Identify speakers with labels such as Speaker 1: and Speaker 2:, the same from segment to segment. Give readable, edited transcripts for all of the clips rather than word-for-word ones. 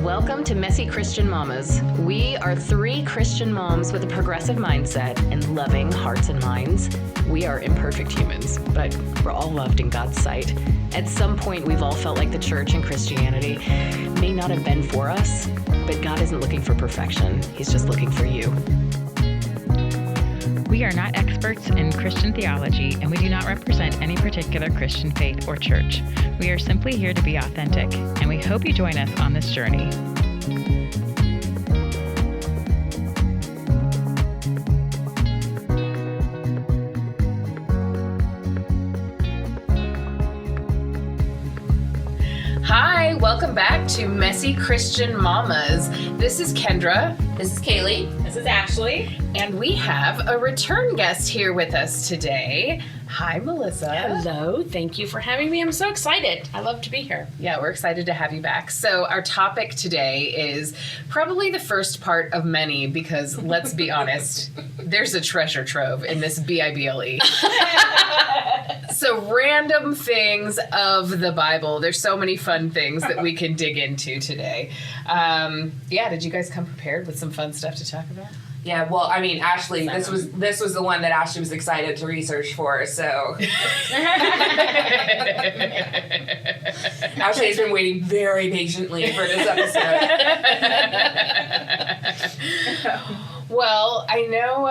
Speaker 1: Welcome to Messy Christian Mamas. We are three Christian moms with a progressive mindset and loving hearts and minds. We are imperfect humans, but we're all loved in God's sight. At some point, we've all felt like the church and Christianity may not have been for us, but God isn't looking for perfection. He's just looking for you.
Speaker 2: We are not experts in Christian theology, and we do not represent any particular Christian faith or church. We are simply here to be authentic, and we hope you join us on this journey.
Speaker 1: Hi, welcome back to Messy Christian Mamas. This is Kendra.
Speaker 3: This is Kaylee.
Speaker 4: This is Ashley.
Speaker 1: And we have a return guest here with us today. Hi, Melissa.
Speaker 3: Hello. Thank you for having me. I'm so excited. I love to be here.
Speaker 1: Yeah, we're excited to have you back. So our topic today is probably the first part of many because, let's be honest, there's a treasure trove in this BIBLE. So random things of the Bible. There's so many fun things that we can dig into today. Did you guys come prepared with some fun stuff to talk about?
Speaker 4: Yeah, well, I mean, Ashley, this was the one that Ashley was excited to research for, so. Ashley's been waiting very patiently for this episode.
Speaker 1: Well, I know,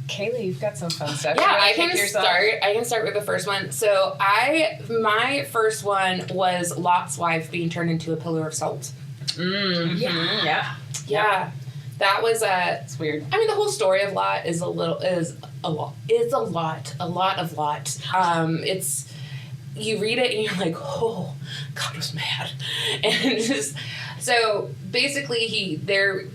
Speaker 1: Kaylee, you've got some fun stuff.
Speaker 4: Yeah, I can start with the first one. So my first one was Lot's wife being turned into a pillar of salt.
Speaker 1: Yeah.
Speaker 4: That was
Speaker 1: It's weird.
Speaker 4: I mean, the whole story of Lot is a lot of Lot. It's, you read it and you're like, oh, God was mad. And just, so basically they're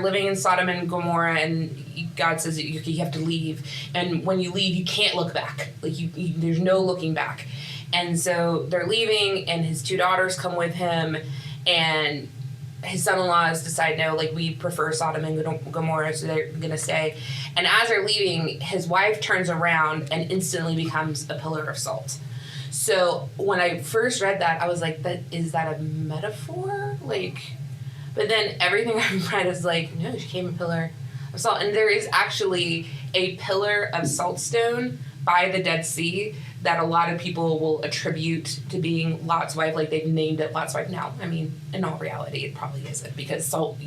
Speaker 4: living in Sodom and Gomorrah, and God says that you have to leave. And when you leave, you can't look back. Like there's no looking back. And so they're leaving, and his two daughters come with him, and his son-in-laws decide, no, like, we prefer Sodom and Gomorrah, so they're going to stay. And as they're leaving, his wife turns around and instantly becomes a pillar of salt. So when I first read that, I was like, is that a metaphor? But then everything I read is like, no, she became a pillar of salt. And there is actually a pillar of saltstone by the Dead Sea that a lot of people will attribute to being Lot's wife. Like, they've named it Lot's wife now. I mean, in all reality, it probably isn't, because salt,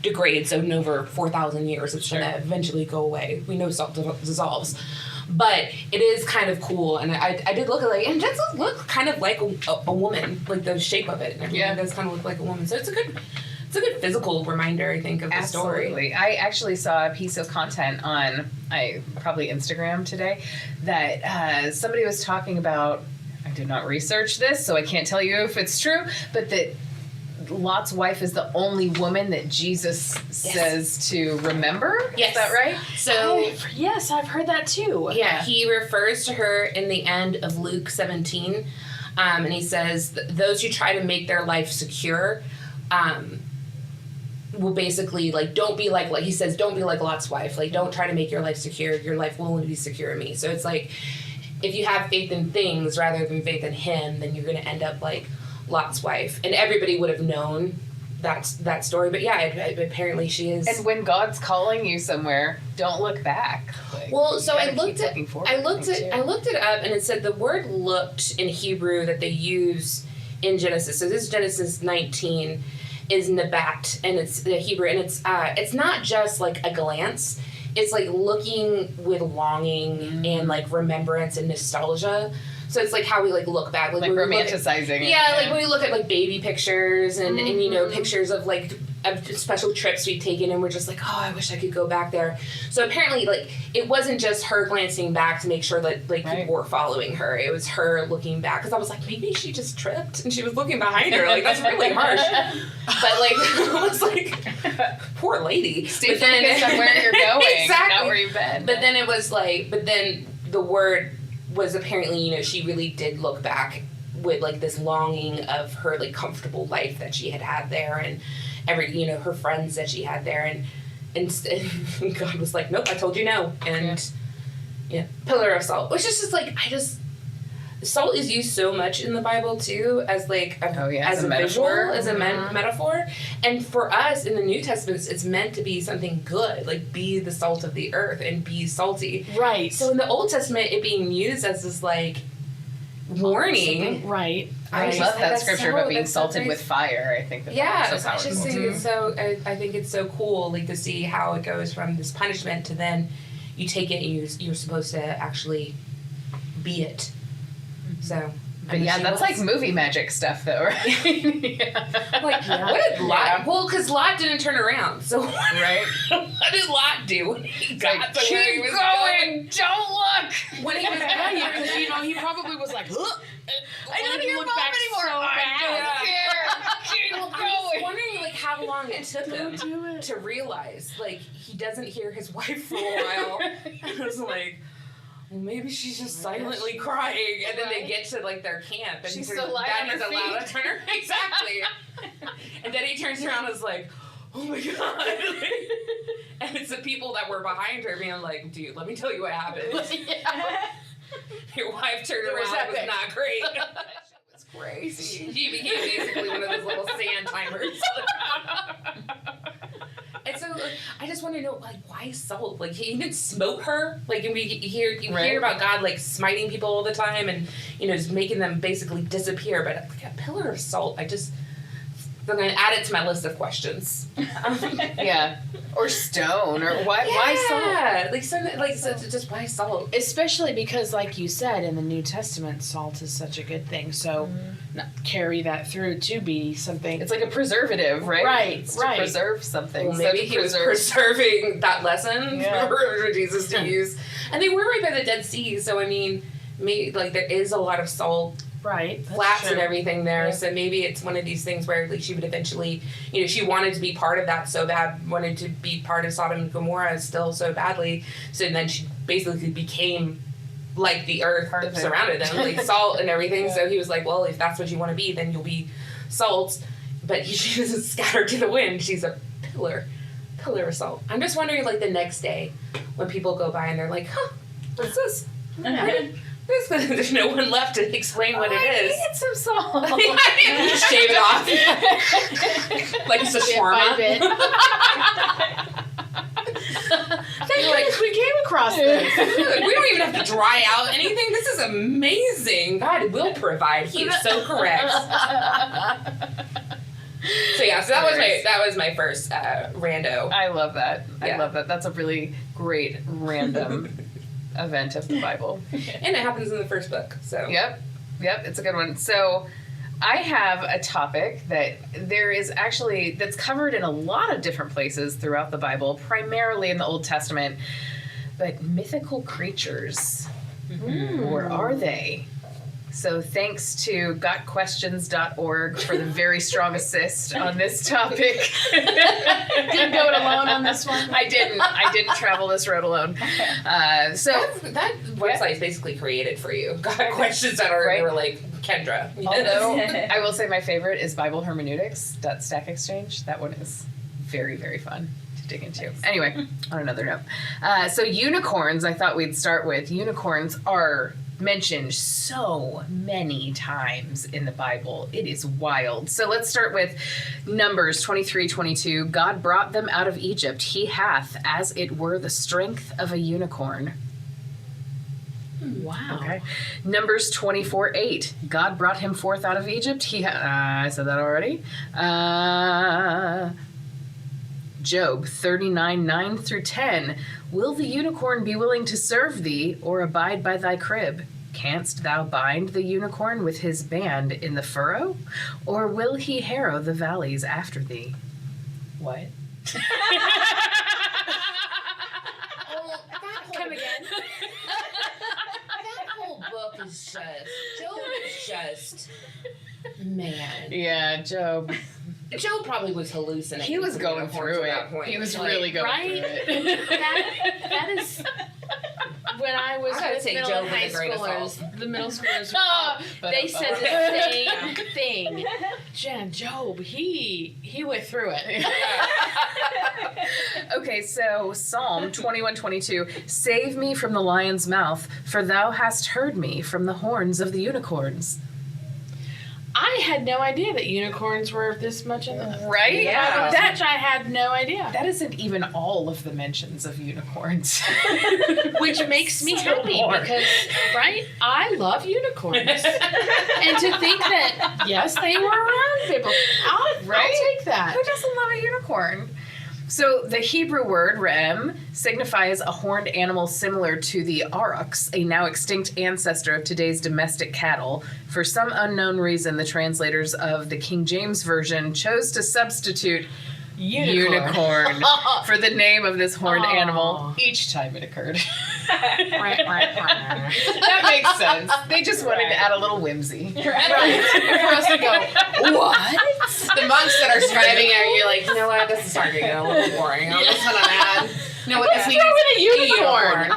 Speaker 4: degrades, so in over 4,000 years, it's going to eventually go away. We know salt dissolves. But it is kind of cool, and I did look at it, and it does look kind of like a woman, like the shape of it and everything. It does kind of look like a woman. So it's a good physical reminder, I think, of the story.
Speaker 1: Absolutely. I actually saw a piece of content on probably Instagram today that somebody was talking about. I did not research this, so I can't tell you if it's true, but that Lot's wife is the only woman that Jesus says to remember.
Speaker 4: Yes.
Speaker 1: Is that right?
Speaker 4: So
Speaker 3: Yes, I've heard that too.
Speaker 4: yeah, he refers to her in the end of Luke 17, and he says, those who try to make their life secure will basically, don't be like he says, don't be like Lot's wife. Like, don't try to make your life secure. Your life will only be secure in me. So it's like, if you have faith in things rather than faith in him, then you're going to end up like Lot's wife. And everybody would have known that story. But yeah, apparently she is.
Speaker 1: And when God's calling you somewhere, don't look back.
Speaker 4: So I looked it up, and it said the word "looked" in Hebrew that they use in Genesis. So this is Genesis 19. Is nabat, and it's the Hebrew, and it's not just like a glance. It's like looking with longing and like remembrance and nostalgia. So it's like how we look back,
Speaker 1: like romanticizing.
Speaker 4: Like when we look at like baby pictures and pictures of of special trips we've taken, and we're just like, oh, I wish I could go back there. So apparently, it wasn't just her glancing back to make sure that people were following her. It was her looking back, because I was like, maybe she just tripped and she was looking behind her. Like, that's really harsh. But I was like, poor lady.
Speaker 1: Stay focused on where you're going,
Speaker 4: exactly.
Speaker 1: Not where you've been.
Speaker 4: But then it was then the word was apparently, she really did look back with this longing of her comfortable life that she had there, and her friends that she had there, and God was like, nope, I told you no. And pillar of salt, which is just salt is used so much in the Bible too as like
Speaker 1: as a
Speaker 4: visual,
Speaker 1: metaphor.
Speaker 4: as a metaphor. And for us in the New Testament, it's meant to be something good, like be the salt of the earth and be salty.
Speaker 3: Right.
Speaker 4: So in the Old Testament, it being used as this like warning.
Speaker 3: Right.
Speaker 1: I
Speaker 4: just
Speaker 1: love
Speaker 4: think
Speaker 1: that
Speaker 4: that's
Speaker 1: scripture
Speaker 4: so-
Speaker 1: about being
Speaker 4: that's so
Speaker 1: salted
Speaker 4: crazy.
Speaker 1: with fire. I think
Speaker 4: Yeah,
Speaker 1: that's so
Speaker 4: I just
Speaker 1: powerful.
Speaker 4: think it's so. I think it's so cool, like to see how it goes from this punishment to then you take it and you're supposed to actually be it. So,
Speaker 1: But yeah, that's like movie magic stuff, though, right? Yeah.
Speaker 4: like what did Lot? Well, because Lot didn't turn around. So
Speaker 1: Right?
Speaker 4: what did Lot do when he got
Speaker 1: Like,
Speaker 4: to where he
Speaker 1: keep
Speaker 4: was
Speaker 1: going, don't look.
Speaker 4: When he was
Speaker 3: Yeah, because he probably was like, "Huh."
Speaker 1: I don't hear
Speaker 3: look
Speaker 1: mom
Speaker 3: back
Speaker 1: anymore.
Speaker 3: so
Speaker 1: I
Speaker 3: bad.
Speaker 1: don't care. Keep
Speaker 4: I'm just
Speaker 1: going.
Speaker 4: wondering like how long it took him
Speaker 3: do it.
Speaker 4: to realize like he doesn't hear his wife for a while. And I was like, well, maybe she's just silently crying, and then they
Speaker 1: Right.
Speaker 4: get to like their camp, and
Speaker 1: She's
Speaker 4: her
Speaker 1: still lying
Speaker 4: dad
Speaker 1: on
Speaker 4: is
Speaker 1: her
Speaker 4: allowed
Speaker 1: feet.
Speaker 4: to turn her exactly. And then he turns around and is like, oh my god. And it's the people that were behind her being like, dude, let me tell you what happened. Your wife turned
Speaker 1: It was
Speaker 4: around, it was
Speaker 1: epic.
Speaker 4: not great. It was crazy. She became basically one of those little sand timers. And so like, I just want to know like why salt? Like he even smote her. Like and you
Speaker 1: Right.
Speaker 4: hear about God like smiting people all the time and just making them basically disappear. But like a pillar of salt, I'm gonna add it to my list of questions.
Speaker 1: Yeah. Or stone, or why salt?
Speaker 4: Yeah, just why salt?
Speaker 3: Especially because, like you said, in the New Testament, salt is such a good thing. So, not carry that through to be something.
Speaker 1: It's like a preservative, right?
Speaker 3: Right,
Speaker 1: It's
Speaker 3: right.
Speaker 1: To preserve something.
Speaker 4: Well,
Speaker 1: So
Speaker 4: maybe
Speaker 1: to
Speaker 4: he was
Speaker 1: preserve-
Speaker 4: preserving that lesson
Speaker 1: Yeah.
Speaker 4: for Jesus to use. And they were right by the Dead Sea, so I mean, maybe like there is a lot of salt
Speaker 3: right. That's
Speaker 4: flats
Speaker 3: true.
Speaker 4: and everything there.
Speaker 1: Yeah.
Speaker 4: So maybe it's one of these things where like she would eventually, she wanted to be part of that so bad, wanted to be part of Sodom and Gomorrah still so badly. So then she basically became like the earth
Speaker 1: Part of
Speaker 4: that
Speaker 1: it.
Speaker 4: surrounded them, like salt and everything.
Speaker 1: Yeah.
Speaker 4: So he was like, well, if that's what you want to be, then you'll be salt. But she doesn't scatter to the wind. She's a pillar of salt. I'm just wondering, like the next day when people go by and they're like, huh, what's this? There's no one left to explain what it is.
Speaker 1: Get some salt.
Speaker 4: You shave it off. Like it's a
Speaker 3: Bit by
Speaker 4: shawarma.
Speaker 3: bit.
Speaker 4: You're like,
Speaker 3: we came across this.
Speaker 4: "Good, we don't even have to dry out anything. This is amazing. God will provide. He is so correct." So yeah, so that was my first rando.
Speaker 1: I love that. I
Speaker 4: Yeah.
Speaker 1: love that. That's a really great random event of the Bible.
Speaker 4: And it happens in the first book. So
Speaker 1: Yep, it's a good one. So I have a topic that that's covered in a lot of different places throughout the Bible, primarily in the Old Testament. But mythical creatures, where are they? So thanks to gotquestions.org for the very strong assist on this topic.
Speaker 3: Didn't go it alone on this one.
Speaker 1: I didn't travel this road alone. So
Speaker 4: that website is basically created for you. God questions that are
Speaker 1: Right.
Speaker 4: they were like Kendra.
Speaker 1: although I will say my favorite is Bible Hermeneutics, Stack Exchange. That one is very, very fun to dig into. Anyway, on another note. So unicorns, I thought we'd start with. Unicorns are mentioned so many times in the Bible. It is wild. So let's start with Numbers 23:22. God brought them out of Egypt. He hath, as it were, the strength of a unicorn.
Speaker 3: Wow.
Speaker 1: Okay. Numbers 24:8. God brought him forth out of Egypt. I said that already. Job 39:9 through 10. Will the unicorn be willing to serve thee, or abide by thy crib? Canst thou bind the unicorn with his band in the furrow? Or will he harrow the valleys after thee? What?
Speaker 3: Come again.
Speaker 4: That whole book is Job is just man.
Speaker 1: Yeah, Job.
Speaker 4: Job probably was hallucinating.
Speaker 1: He was
Speaker 4: from
Speaker 1: going
Speaker 4: unicorns
Speaker 1: through
Speaker 4: at
Speaker 1: it.
Speaker 4: that point.
Speaker 1: He was
Speaker 4: Like,
Speaker 1: really going
Speaker 3: right?
Speaker 1: through it.
Speaker 3: That is when I was
Speaker 4: I gotta
Speaker 3: with
Speaker 4: take
Speaker 3: middle
Speaker 4: Job
Speaker 3: and
Speaker 4: with
Speaker 3: high
Speaker 4: a grain of
Speaker 3: schoolers.
Speaker 4: salt.
Speaker 3: The middle schoolers,
Speaker 1: Oh,
Speaker 3: they said the same thing. saying. Jen, Job, he went through it.
Speaker 1: Okay, so Psalm 21:22, save me from the lion's mouth, for thou hast heard me from the horns of the unicorns.
Speaker 3: I had no idea that unicorns were this much in the
Speaker 1: Right?
Speaker 3: Yeah, that I had no idea.
Speaker 1: That isn't even all of the mentions of unicorns.
Speaker 3: Which makes me
Speaker 1: Still
Speaker 3: happy
Speaker 1: more.
Speaker 3: because, right, I love unicorns. And to think that, yes, they were around people. I'll take that.
Speaker 1: Who doesn't love a unicorn? So the Hebrew word rem signifies a horned animal similar to the aurochs, a now extinct ancestor of today's domestic cattle. For some unknown reason, the translators of the King James Version chose to substitute unicorn for the name of this horned animal each time it occurred. That makes sense. They just wanted to add a little whimsy.
Speaker 3: Right. For us to go, what?
Speaker 4: The monks that are striving at you, like, you know what, this is starting to get a little boring. I'm just gonna add, you know what, this needs
Speaker 3: a unicorn.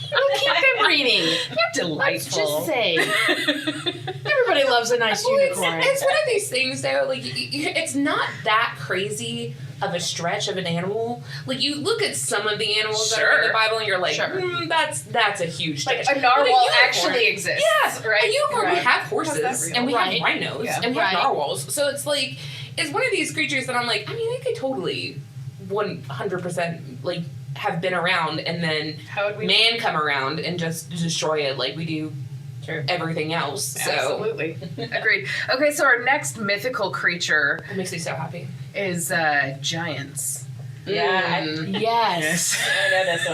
Speaker 3: We'll keep them reading.
Speaker 1: You're delightful.
Speaker 3: Just say. Everybody loves a nice
Speaker 4: Well,
Speaker 3: unicorn.
Speaker 4: it's one of these things, though. Like, it's not that crazy of a stretch of an animal. Like, you look at some of the animals that are in the Bible, and you're like, that's a huge stretch.
Speaker 1: Like a
Speaker 4: But
Speaker 1: narwhal
Speaker 4: unicorn-
Speaker 1: actually exists.
Speaker 4: Yes,
Speaker 1: right.
Speaker 4: A unicorn.
Speaker 1: Right.
Speaker 4: We have
Speaker 1: How's that
Speaker 4: horses,
Speaker 1: real?
Speaker 4: and we
Speaker 3: Right.
Speaker 4: have rhinos,
Speaker 1: Yeah.
Speaker 4: and we
Speaker 3: Right.
Speaker 4: have narwhals. So it's like, it's one of these creatures that I'm like, I mean, they could totally 100% like have been around, and then
Speaker 1: How would we?
Speaker 4: man come around and just destroy it like we do
Speaker 1: True.
Speaker 4: everything else. So
Speaker 1: Absolutely. Agreed. Okay, so our next mythical creature
Speaker 4: it makes me so happy.
Speaker 1: is giants.
Speaker 5: Yeah,
Speaker 3: Yes.
Speaker 5: I know this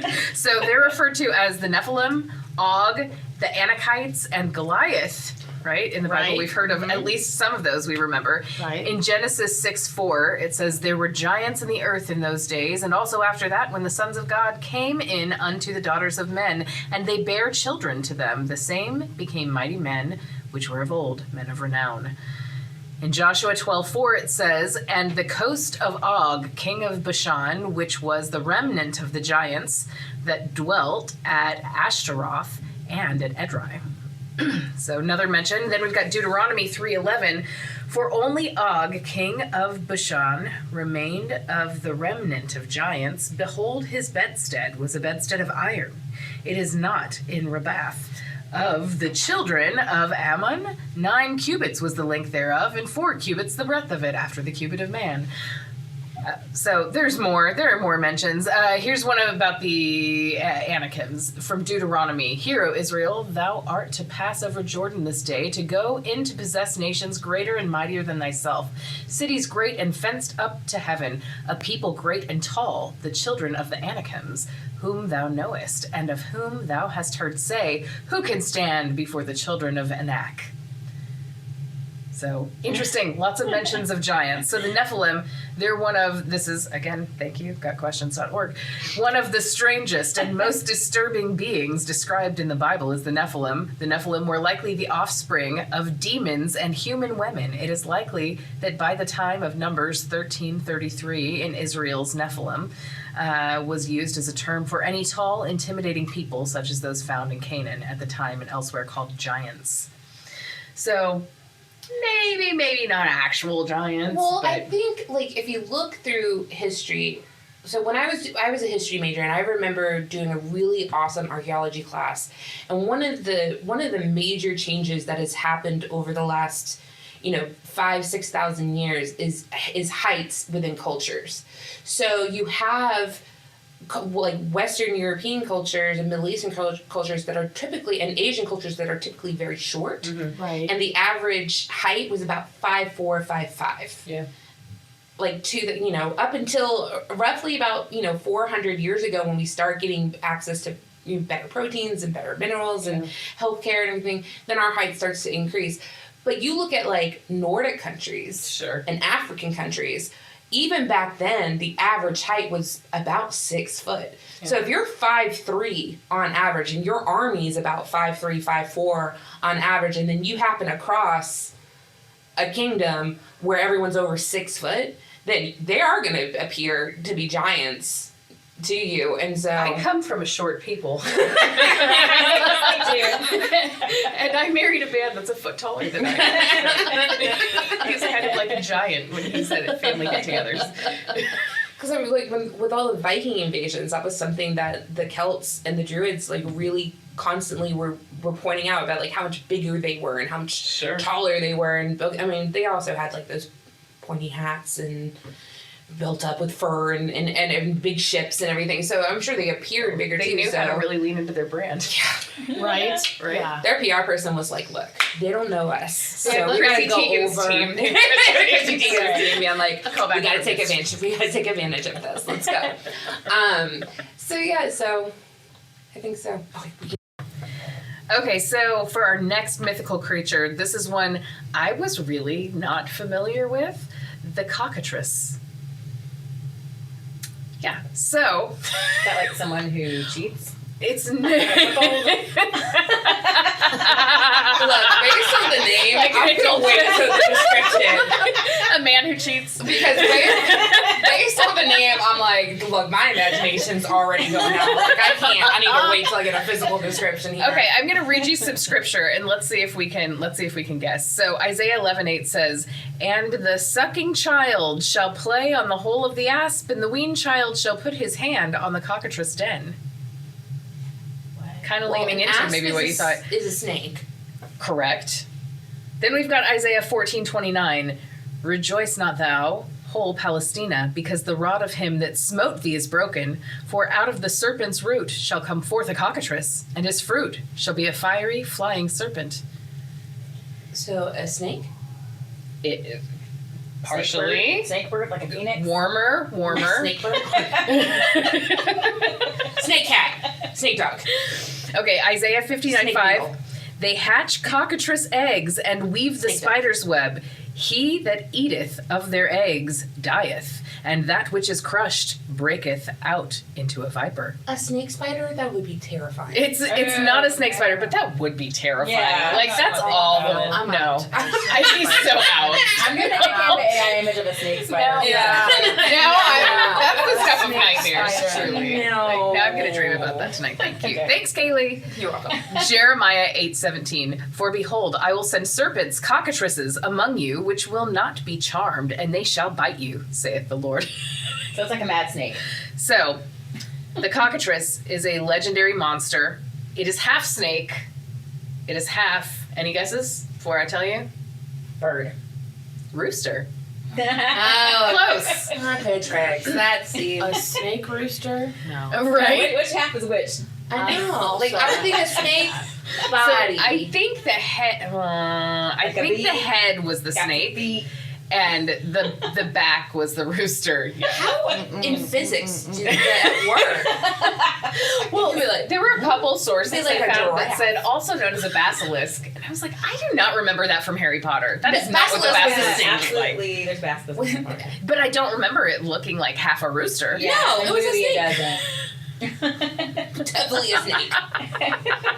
Speaker 5: one.
Speaker 1: So they're referred to as the Nephilim, Og, the Anakites, and Goliath. Right? In the Bible,
Speaker 3: Right.
Speaker 1: we've heard of at least some of those we remember.
Speaker 3: Right.
Speaker 1: In Genesis 6:4, it says, there were giants in the earth in those days, and also after that, when the sons of God came in unto the daughters of men, and they bare children to them. The same became mighty men, which were of old, men of renown. In Joshua 12:4 it says, and the coast of Og, king of Bashan, which was the remnant of the giants that dwelt at Ashtaroth and at Edrei. So another mention. Then we've got Deuteronomy 3:11. For only Og, king of Bashan, remained of the remnant of giants. Behold, his bedstead was a bedstead of iron. It is not in Rabath. Of the children of Ammon, 9 cubits was the length thereof, and 4 cubits the breadth of it, after the cubit of man. So there's more. There are more mentions. Here's one about the Anakims from Deuteronomy. Hear, O Israel, thou art to pass over Jordan this day, to go in to possess nations greater and mightier than thyself, cities great and fenced up to heaven, a people great and tall, the children of the Anakims, whom thou knowest, and of whom thou hast heard say, who can stand before the children of Anak? So interesting, lots of mentions of giants. So the Nephilim, they're one of, this is, again, thank you, gotquestions.org, one of the strangest and most disturbing beings described in the Bible is the Nephilim. The Nephilim were likely the offspring of demons and human women. It is likely that by the time of Numbers 13:33 in Israel's Nephilim, was used as a term for any tall, intimidating people such as those found in Canaan at the time and elsewhere called giants. So maybe not actual giants.
Speaker 4: Well,
Speaker 1: but
Speaker 4: I think like if you look through history, so when I was a history major, and I remember doing a really awesome archaeology class, and one of the major changes that has happened over the last 5,000-6,000 years is heights within cultures. So you have like Western European cultures and Middle Eastern cultures that are typically, and Asian cultures that are typically very short.
Speaker 1: Mm-hmm.
Speaker 3: Right.
Speaker 4: And the average height was about 5'4", 5'5".
Speaker 1: Yeah.
Speaker 4: Like up until roughly about 400 years ago, when we start getting access to better proteins and better minerals and healthcare and everything, then our height starts to increase. But you look at like Nordic countries
Speaker 1: Sure.
Speaker 4: and African countries, even back then, the average height was about 6 foot. Yeah. So if you're 5'3" on average, and your army is about 5'3", 5'4" on average, and then you happen across a kingdom where everyone's over 6 foot, then they are going to appear to be giants to you. And so
Speaker 1: I come from a short people.
Speaker 5: Me too.
Speaker 1: And I married a man that's a foot taller than I am. He's kind of like a giant when he's at family get-togethers.
Speaker 4: because I'm like with all the Viking invasions, that was something that the Celts and the Druids like really constantly were pointing out about like how much bigger they were and how much taller they were. And I mean, they also had like those pointy hats and built up with fur and big ships and everything. So I'm sure they appeared bigger
Speaker 1: They
Speaker 4: too.
Speaker 1: knew
Speaker 4: So
Speaker 1: how to really lean into their brand.
Speaker 3: Right?
Speaker 1: Right.
Speaker 3: Yeah.
Speaker 4: their PR person was like, "Look, they don't know us, so
Speaker 1: Yeah,
Speaker 4: we gotta
Speaker 1: Chrissy
Speaker 4: go
Speaker 1: Teigen's
Speaker 4: over."
Speaker 1: team.
Speaker 4: Chrissy Teigen's team. Yeah, I'm like,
Speaker 1: Call back
Speaker 4: we gotta
Speaker 1: for
Speaker 4: take
Speaker 1: this.
Speaker 4: advantage. We gotta take advantage of this. Let's go. So yeah, so I think so. Oh, we can
Speaker 1: Okay, so for our next mythical creature, this is one I was really not familiar with, the cockatrice. Yeah, so
Speaker 5: Is that like someone who cheats?
Speaker 1: it's
Speaker 4: Look, based on the name,
Speaker 1: Like,
Speaker 4: I'm gonna wait for the description.
Speaker 1: a man who cheats.
Speaker 4: Because based on the name, I'm like, look, my imagination's already going out. Like, I need to wait till I get a physical description here.
Speaker 1: Okay, I'm gonna read you some scripture and let's see if we can guess. So Isaiah 11:8 says, "And the sucking child shall play on the hole of the asp, and the weaned child shall put his hand on the cockatrice den." Kind of
Speaker 4: Well,
Speaker 1: leaning
Speaker 4: an
Speaker 1: into
Speaker 4: asp
Speaker 1: maybe
Speaker 4: is
Speaker 1: what
Speaker 4: a
Speaker 1: you thought.
Speaker 4: is a snake.
Speaker 1: Correct. Then we've got Isaiah 14:29. "Rejoice not thou, whole Palestina, because the rod of him that smote thee is broken. For out of the serpent's root shall come forth a cockatrice, and his fruit shall be a fiery, flying serpent."
Speaker 4: So a snake?
Speaker 1: It partially
Speaker 5: Snake bird, like a phoenix?
Speaker 1: warmer.
Speaker 4: Snake bird? Snake cat. Snake dog.
Speaker 1: Okay, Isaiah 59:5.
Speaker 4: Snake beetle.
Speaker 1: "They hatch cockatrice eggs and weave the
Speaker 4: Snake dog.
Speaker 1: spider's web. He that eateth of their eggs dieth, and that which is crushed breaketh out into a viper."
Speaker 4: A snake spider? That would be terrifying.
Speaker 1: It's not a snake spider, but that would be terrifying.
Speaker 5: Yeah,
Speaker 1: Like that's
Speaker 5: that's
Speaker 1: all.
Speaker 5: awful.
Speaker 4: I'm
Speaker 1: No,
Speaker 4: out.
Speaker 1: I'd be so out.
Speaker 5: I'm gonna make an AI image of a snake spider.
Speaker 1: Now that's the stuff of nightmares.
Speaker 5: spider.
Speaker 1: Truly.
Speaker 4: No.
Speaker 1: Like, now I'm gonna dream about that tonight. Thank you.
Speaker 5: Okay.
Speaker 1: Thanks, Kaylee.
Speaker 4: You're welcome.
Speaker 1: Jeremiah 8:17. "For behold, I will send serpents, cockatrices among you, which will not be charmed, and they shall bite you, saith the Lord."
Speaker 5: So it's like a mad snake.
Speaker 1: So, the cockatrice is a legendary monster. It is half snake. It is half. Any guesses before I tell you?
Speaker 5: Bird.
Speaker 1: Rooster.
Speaker 4: Oh,
Speaker 1: Close.
Speaker 4: okay, tricks. That's
Speaker 3: A snake rooster? No.
Speaker 1: Right.
Speaker 5: Which half is which?
Speaker 4: I know. Like,
Speaker 3: So-
Speaker 4: I would think a snake
Speaker 1: So
Speaker 4: body.
Speaker 1: I think the head. I
Speaker 5: Like a
Speaker 1: think the
Speaker 5: bee?
Speaker 1: head was the
Speaker 5: Got
Speaker 1: snake,
Speaker 5: feet.
Speaker 1: and the back was the rooster. Yeah.
Speaker 4: How in physics do that work?
Speaker 1: Well, there were a couple sources
Speaker 4: Be like
Speaker 1: I
Speaker 4: a
Speaker 1: found that
Speaker 4: giraffe.
Speaker 1: said also known as a basilisk, and I was like, I do not remember that from Harry Potter. That is not what the
Speaker 4: Basilisk is
Speaker 1: basilisk
Speaker 5: Yeah,
Speaker 1: looks like.
Speaker 5: absolutely. There's basilisks. in Florida.
Speaker 1: But I don't remember it looking like half a rooster.
Speaker 5: Yeah,
Speaker 4: No,
Speaker 5: the
Speaker 4: it was a
Speaker 5: movie
Speaker 4: snake.
Speaker 5: doesn't.
Speaker 4: Definitely a snake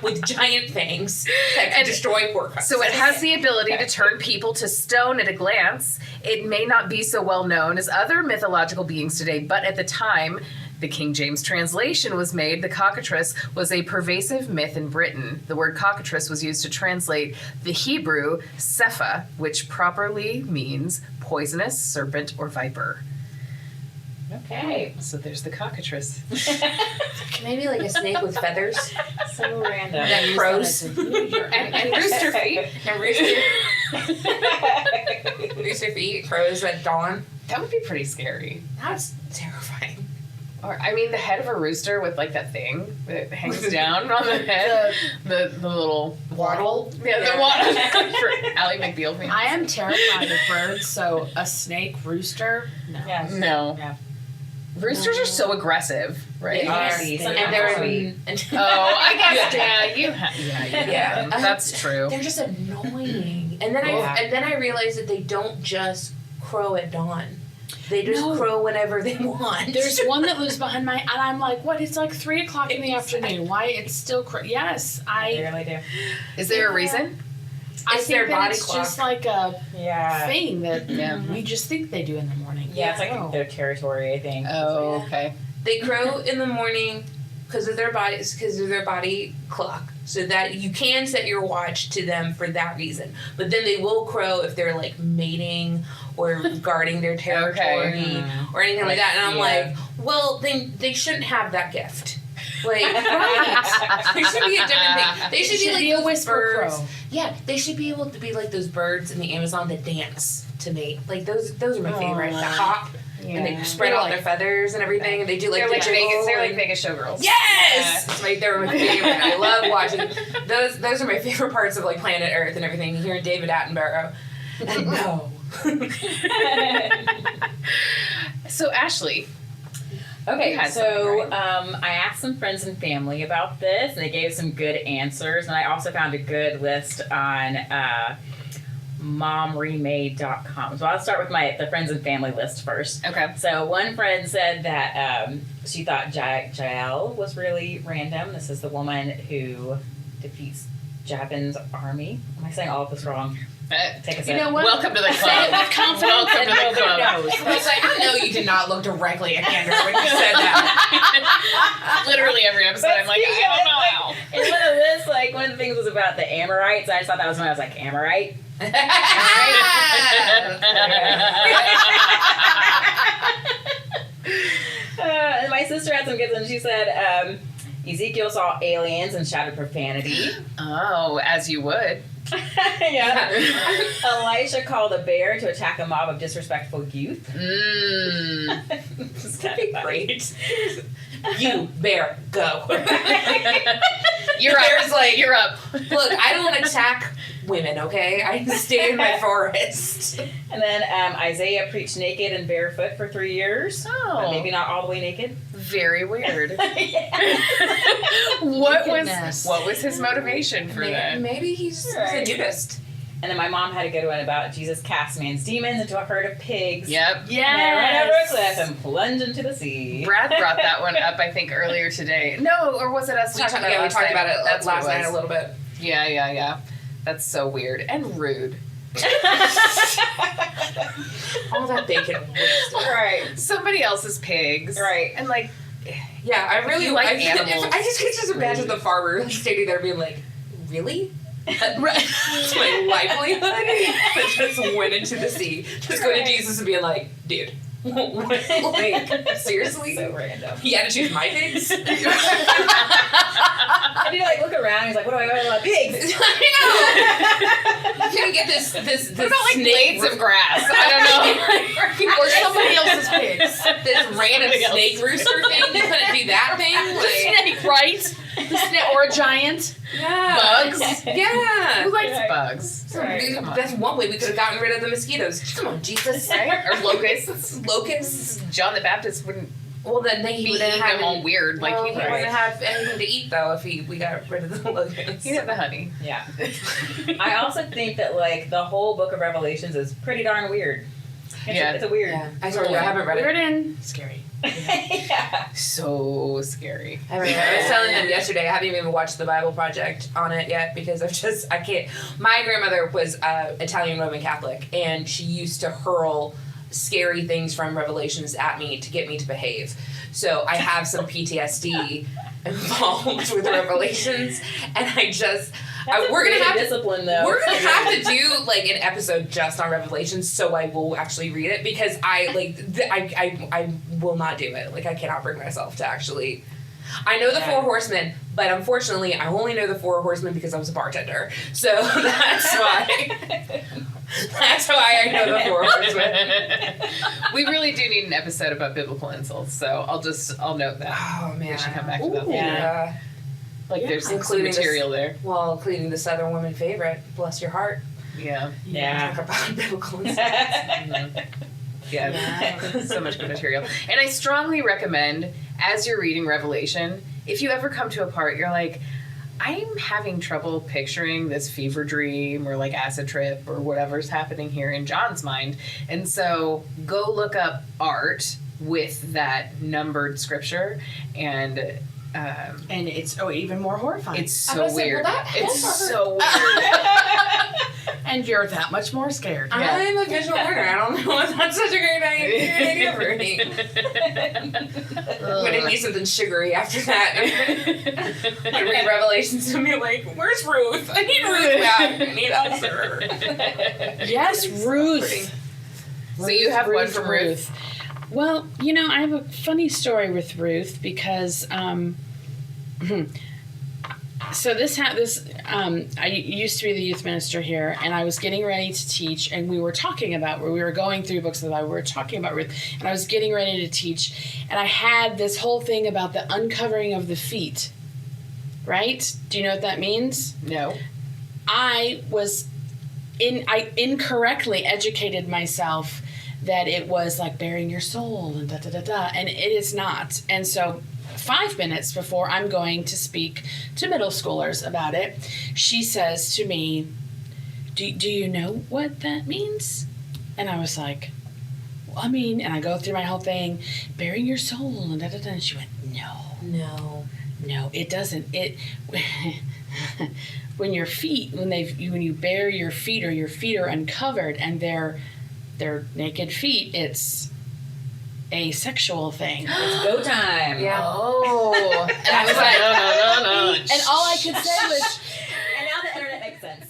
Speaker 4: with giant fangs that can
Speaker 1: And
Speaker 4: destroy pork.
Speaker 1: So it has the ability to turn people to stone at a glance. It may not be so well known as other mythological beings today, but at the time the King James translation was made, the cockatrice was a pervasive myth in Britain. The word cockatrice was used to translate the Hebrew sepha, which properly means poisonous serpent or viper.
Speaker 5: Okay.
Speaker 1: So there's the cockatrice.
Speaker 4: Maybe like a snake with feathers
Speaker 5: So random.
Speaker 4: that crows.
Speaker 1: And rooster feet.
Speaker 4: And rooster feet, crows at dawn.
Speaker 1: That would be pretty scary.
Speaker 4: That's terrifying.
Speaker 1: Or I mean, the head of a rooster with like that thing that hangs down on the head, the little
Speaker 4: Waddle.
Speaker 1: yeah, the waddle for Ally McBeal fans.
Speaker 3: I am terrified of birds, so a snake rooster? No.
Speaker 5: Yes.
Speaker 1: No,
Speaker 5: Yeah.
Speaker 1: roosters are so aggressive, right?
Speaker 5: They are.
Speaker 4: And they're
Speaker 1: Oh, I guess yeah, you
Speaker 4: Yeah.
Speaker 1: that's true.
Speaker 4: They're just annoying. And then
Speaker 3: Yeah.
Speaker 4: I realized that they don't just crow at dawn. They just
Speaker 3: No.
Speaker 4: crow whenever they want.
Speaker 3: There's one that lives behind my, and I'm like, what? It's like 3:00 in the afternoon. Why? It's still yes.
Speaker 5: They
Speaker 3: I
Speaker 5: really do.
Speaker 1: Is there a reason?
Speaker 4: It's
Speaker 3: think
Speaker 4: their
Speaker 3: that
Speaker 4: body
Speaker 3: it's
Speaker 4: clock.
Speaker 3: just like a
Speaker 5: Yeah.
Speaker 3: thing that
Speaker 1: Yeah.
Speaker 3: we just think they do in the morning.
Speaker 5: Yeah, it's like
Speaker 3: Oh.
Speaker 5: their territory, I think.
Speaker 1: Oh, okay.
Speaker 4: They crow in the morning because of their body clock, so that you can set your watch to them for that reason. But then they will crow if they're like mating or guarding their territory or anything like that. And I'm like, well, then they shouldn't have that gift. Like, right? There should be a different thing. They should be like
Speaker 3: a
Speaker 4: those
Speaker 3: whisper
Speaker 4: birds.
Speaker 3: crow.
Speaker 4: Yeah, they should be able to be like those birds in the Amazon that dance to mate. Like those are my favorite. That hop and they spread out their feathers and everything, and they do like
Speaker 1: They're
Speaker 4: the
Speaker 1: like Vegas.
Speaker 4: jiggle
Speaker 1: They're like
Speaker 4: and-
Speaker 1: Vegas showgirls.
Speaker 4: Yes, they're my favorite. I love watching those. Those are my favorite parts of like Planet Earth and everything. Hearing David Attenborough. And no.
Speaker 1: So Ashley,
Speaker 5: Okay,
Speaker 1: You had
Speaker 5: so
Speaker 1: something,
Speaker 5: I asked some friends and family about this, and they gave some good answers. And I also found a good list on momremade.com. So I'll start with the friends and family list first.
Speaker 1: okay.
Speaker 5: So one friend said that she thought Jael was really random. This is the woman who defeats Jabin's army. Am I saying all of this wrong? Take a
Speaker 3: You know
Speaker 5: sip.
Speaker 3: what?
Speaker 1: Welcome to the
Speaker 3: Say
Speaker 1: club.
Speaker 3: it with confidence
Speaker 1: Welcome
Speaker 3: and
Speaker 1: to the
Speaker 3: nobody
Speaker 1: club.
Speaker 3: knows.
Speaker 4: I was like, I know you did not look directly at Andrew when you said that.
Speaker 1: Literally every episode, I'm like, I don't know how.
Speaker 5: And one of this, like, one of the things was about the Amorites. I just thought that was when I was like, Amorite? And my sister had some good ones. She said Ezekiel saw aliens and shouted profanity.
Speaker 1: Oh, as you would.
Speaker 5: Yeah. Elisha called a bear to attack a mob of disrespectful youth.
Speaker 4: This could be great. You, bear, go.
Speaker 1: You're up.
Speaker 4: Bear's like,
Speaker 1: You're up.
Speaker 4: look, I don't attack women, okay? I stay in my forest.
Speaker 5: And then Isaiah preached naked and barefoot for 3 years. But
Speaker 1: Oh,
Speaker 5: maybe not all the way naked.
Speaker 1: very weird.
Speaker 5: Yeah.
Speaker 1: What
Speaker 3: Nakedness.
Speaker 1: was his motivation for that?
Speaker 4: Maybe he's a
Speaker 5: Right.
Speaker 4: nudist.
Speaker 5: And then my mom had a good one about Jesus cast man's demons into a herd of pigs.
Speaker 1: Yep.
Speaker 5: And they ran over a cliff and plunged into the sea.
Speaker 1: Brad brought that one up, I think, earlier today. No, or was it us
Speaker 4: We
Speaker 1: talking
Speaker 4: talked
Speaker 1: about it last
Speaker 4: about
Speaker 1: night?
Speaker 4: it
Speaker 1: That's what
Speaker 4: last night
Speaker 1: was.
Speaker 4: a little bit.
Speaker 1: Yeah. That's so weird and rude.
Speaker 4: All that bacon wasted.
Speaker 5: Right.
Speaker 1: Somebody else's pigs.
Speaker 5: Right.
Speaker 1: And like,
Speaker 4: Yeah, I really
Speaker 1: you like
Speaker 4: I
Speaker 1: animals,
Speaker 4: I just could just imagine the farmer like standing there being like, really? That's my livelihood that just went into the sea. Just going to Jesus and being like, dude, like, seriously?
Speaker 5: So random.
Speaker 4: He had to choose my pigs?
Speaker 5: And he like look around, he's like, what do I got about pigs?
Speaker 4: I know. You couldn't get this
Speaker 1: what about like
Speaker 4: snake
Speaker 1: blades of grass? I don't know.
Speaker 3: Or somebody else's pigs.
Speaker 4: this random
Speaker 1: Somebody else.
Speaker 4: snake rooster thing. You couldn't do that thing. Like,
Speaker 3: Snake, right? The snake or a giant.
Speaker 4: yeah.
Speaker 1: Bugs?
Speaker 4: Yeah.
Speaker 1: Who likes
Speaker 5: Right.
Speaker 1: bugs?
Speaker 5: Right.
Speaker 1: Come on.
Speaker 4: That's one way we could have gotten rid of the mosquitoes. Come on, Jesus.
Speaker 1: Right? Or locusts.
Speaker 4: Locusts.
Speaker 1: John the Baptist wouldn't
Speaker 4: Well, then
Speaker 1: be
Speaker 4: he
Speaker 1: eating
Speaker 4: wouldn't have
Speaker 1: them all weird like
Speaker 4: well,
Speaker 1: he
Speaker 4: he
Speaker 1: would.
Speaker 4: wouldn't have anything to eat though if we got rid of the locusts.
Speaker 1: He'd have the honey.
Speaker 5: Yeah. I also think that like the whole book of Revelations is pretty darn weird. It's a weird.
Speaker 4: Yeah, I told you I haven't read
Speaker 3: Weird
Speaker 4: it.
Speaker 3: and scary.
Speaker 5: Yeah.
Speaker 1: So scary.
Speaker 4: I was telling them yesterday I haven't even watched the Bible Project on it yet because I can't. My grandmother was Italian Roman Catholic and she used to hurl scary things from Revelations at me to get me to behave. So I have some PTSD involved with Revelations, and we're gonna have to.
Speaker 5: discipline though.
Speaker 4: We're gonna have to do like an episode just on Revelations, so I will actually read it because I will not do it. Like I cannot bring myself to actually. I know the Four Horsemen, but unfortunately, I only know the Four Horsemen because I was a bartender. So that's why. That's why I know the Four Horsemen.
Speaker 1: We really do need an episode about biblical insults, so I'll note that.
Speaker 4: Oh man,
Speaker 1: We should come back to that.
Speaker 4: Ooh,
Speaker 5: Yeah.
Speaker 1: Like there's some
Speaker 4: Including this-
Speaker 1: material there.
Speaker 4: Well, including the Southern women favorite, "Bless Your Heart."
Speaker 1: Yeah.
Speaker 5: Yeah.
Speaker 4: Talk about biblical insults.
Speaker 1: Mhm. Yeah. So much good material. And I strongly recommend, as you're reading Revelation, if you ever come to a part you're like, I'm having trouble picturing this fever dream or like acid trip or whatever's happening here in John's mind. And so go look up art with that numbered scripture and
Speaker 3: And it's even more horrifying.
Speaker 1: it's
Speaker 4: I
Speaker 1: so
Speaker 4: was like,
Speaker 1: weird.
Speaker 4: well, that
Speaker 1: It's
Speaker 4: helps her.
Speaker 1: so weird.
Speaker 3: And you're that much more scared.
Speaker 4: I'm a visual learner. I don't know if that's such a great idea for me. I'm gonna need something sugary after that. I'm gonna read Revelations and be like, where's Ruth? I need Ruth back. I need Elser.
Speaker 3: Yes, Ruth.
Speaker 1: So you have one from Ruth.
Speaker 3: Well, I have a funny story with Ruth because so I used to be the youth minister here, and I was getting ready to teach, and we were talking about where we were going through books of the Bible. We were talking about Ruth, and I was getting ready to teach, and I had this whole thing about the uncovering of the feet. Right? Do you know what that means?
Speaker 1: No.
Speaker 3: I incorrectly educated myself that it was like bearing your soul and and it is not. And so 5 minutes before I'm going to speak to middle schoolers about it, she says to me, do you know what that means? And I was like, well, and I go through my whole thing, bearing your soul and and she went, no, it doesn't. When your feet, when you bare your feet or your feet are uncovered and they're naked feet, it's a sexual thing.
Speaker 5: It's go time.
Speaker 4: Yeah.
Speaker 1: Oh.
Speaker 3: And I was like,
Speaker 1: no.
Speaker 3: and all I could say was,
Speaker 5: And now the internet makes sense.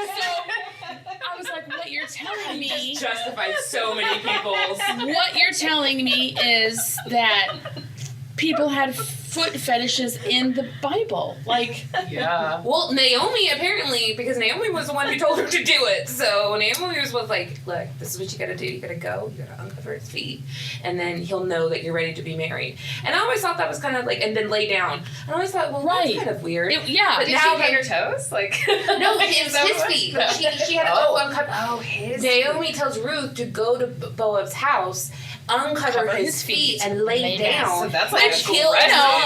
Speaker 3: I was like, what you're telling me,
Speaker 4: Justified so many people's.
Speaker 3: what you're telling me is that people had foot fetishes in the Bible. Like,
Speaker 1: Yeah.
Speaker 4: Well, Naomi apparently, because Naomi was the one who told her to do it. So Naomi was like, look, this is what you gotta do. You gotta go, you gotta uncover his feet, and then he'll know that you're ready to be married. And I always thought that was kind of like, and then lay down. And I always thought, well,
Speaker 3: Right.
Speaker 4: that's kind of weird.
Speaker 3: yeah.
Speaker 4: But
Speaker 1: Did
Speaker 4: now
Speaker 1: she hit her toes? Like
Speaker 4: No, it was his feet. She had to go uncover.
Speaker 1: Oh, his
Speaker 4: Naomi tells Ruth to go to Boaz's house, uncover
Speaker 3: Cover
Speaker 4: his
Speaker 3: his
Speaker 4: feet,
Speaker 3: feet,
Speaker 4: and lay
Speaker 3: lay
Speaker 4: down.
Speaker 1: So that's like
Speaker 4: and
Speaker 1: a
Speaker 4: he'll
Speaker 1: aggressive-
Speaker 4: know.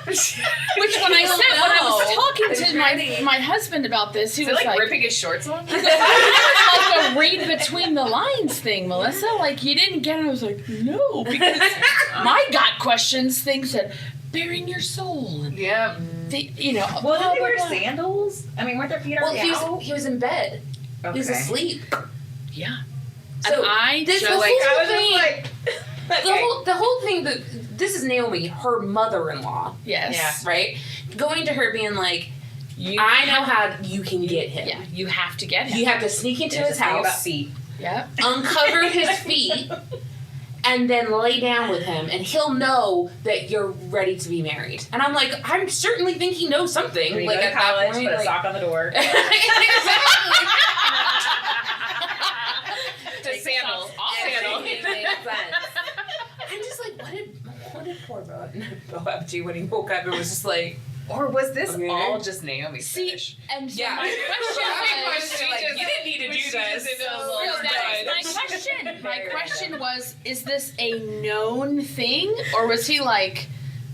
Speaker 3: Which when I said, when I was talking to my husband about this, he
Speaker 1: Is it
Speaker 3: was
Speaker 1: like ripping his shorts off?
Speaker 3: like a read between the lines thing, Melissa. Like, you didn't get it. I was like, no, because my gut questions things that bearing your soul and
Speaker 1: Yeah.
Speaker 3: the,
Speaker 5: Well,
Speaker 3: blah,
Speaker 5: did they wear
Speaker 3: blah, blah.
Speaker 5: sandals? I mean, weren't their feet
Speaker 4: Well,
Speaker 5: already out?
Speaker 4: he was in bed. He was asleep.
Speaker 3: Yeah.
Speaker 4: So
Speaker 3: and I
Speaker 4: this
Speaker 3: just
Speaker 4: was
Speaker 1: Like
Speaker 4: like,
Speaker 1: I was just like
Speaker 4: the whole thing. This is Naomi, her mother-in-law,
Speaker 3: yes.
Speaker 4: right? Going to her, being like,
Speaker 3: You
Speaker 4: I know how you can get him.
Speaker 3: Yeah, you have to get him.
Speaker 4: You have to sneak into
Speaker 5: There's
Speaker 4: his
Speaker 5: this thing about
Speaker 4: house,
Speaker 5: feet.
Speaker 3: Yeah.
Speaker 4: uncover his feet, and then lay down with him, and he'll know that you're ready to be married. And I'm like, I'm certainly think he knows something.
Speaker 5: When you
Speaker 4: Like
Speaker 5: go to
Speaker 4: at that
Speaker 5: college,
Speaker 4: point,
Speaker 5: put a
Speaker 4: like,
Speaker 5: sock on the door.
Speaker 4: exactly.
Speaker 1: to sandals.
Speaker 4: Everything makes sense. I'm just like, what did poor Boab do when he woke up and was just like,
Speaker 1: Or was this
Speaker 4: Okay.
Speaker 1: all just Naomi's
Speaker 3: See,
Speaker 1: finish?
Speaker 3: and so
Speaker 4: yeah.
Speaker 3: my question was,
Speaker 1: She
Speaker 4: like,
Speaker 1: just-
Speaker 4: you didn't need to
Speaker 1: she
Speaker 4: do
Speaker 1: just
Speaker 4: this.
Speaker 1: did a little
Speaker 3: No, that
Speaker 1: done.
Speaker 3: was my question. My
Speaker 4: Very
Speaker 3: question was, is this a known thing, or was he like,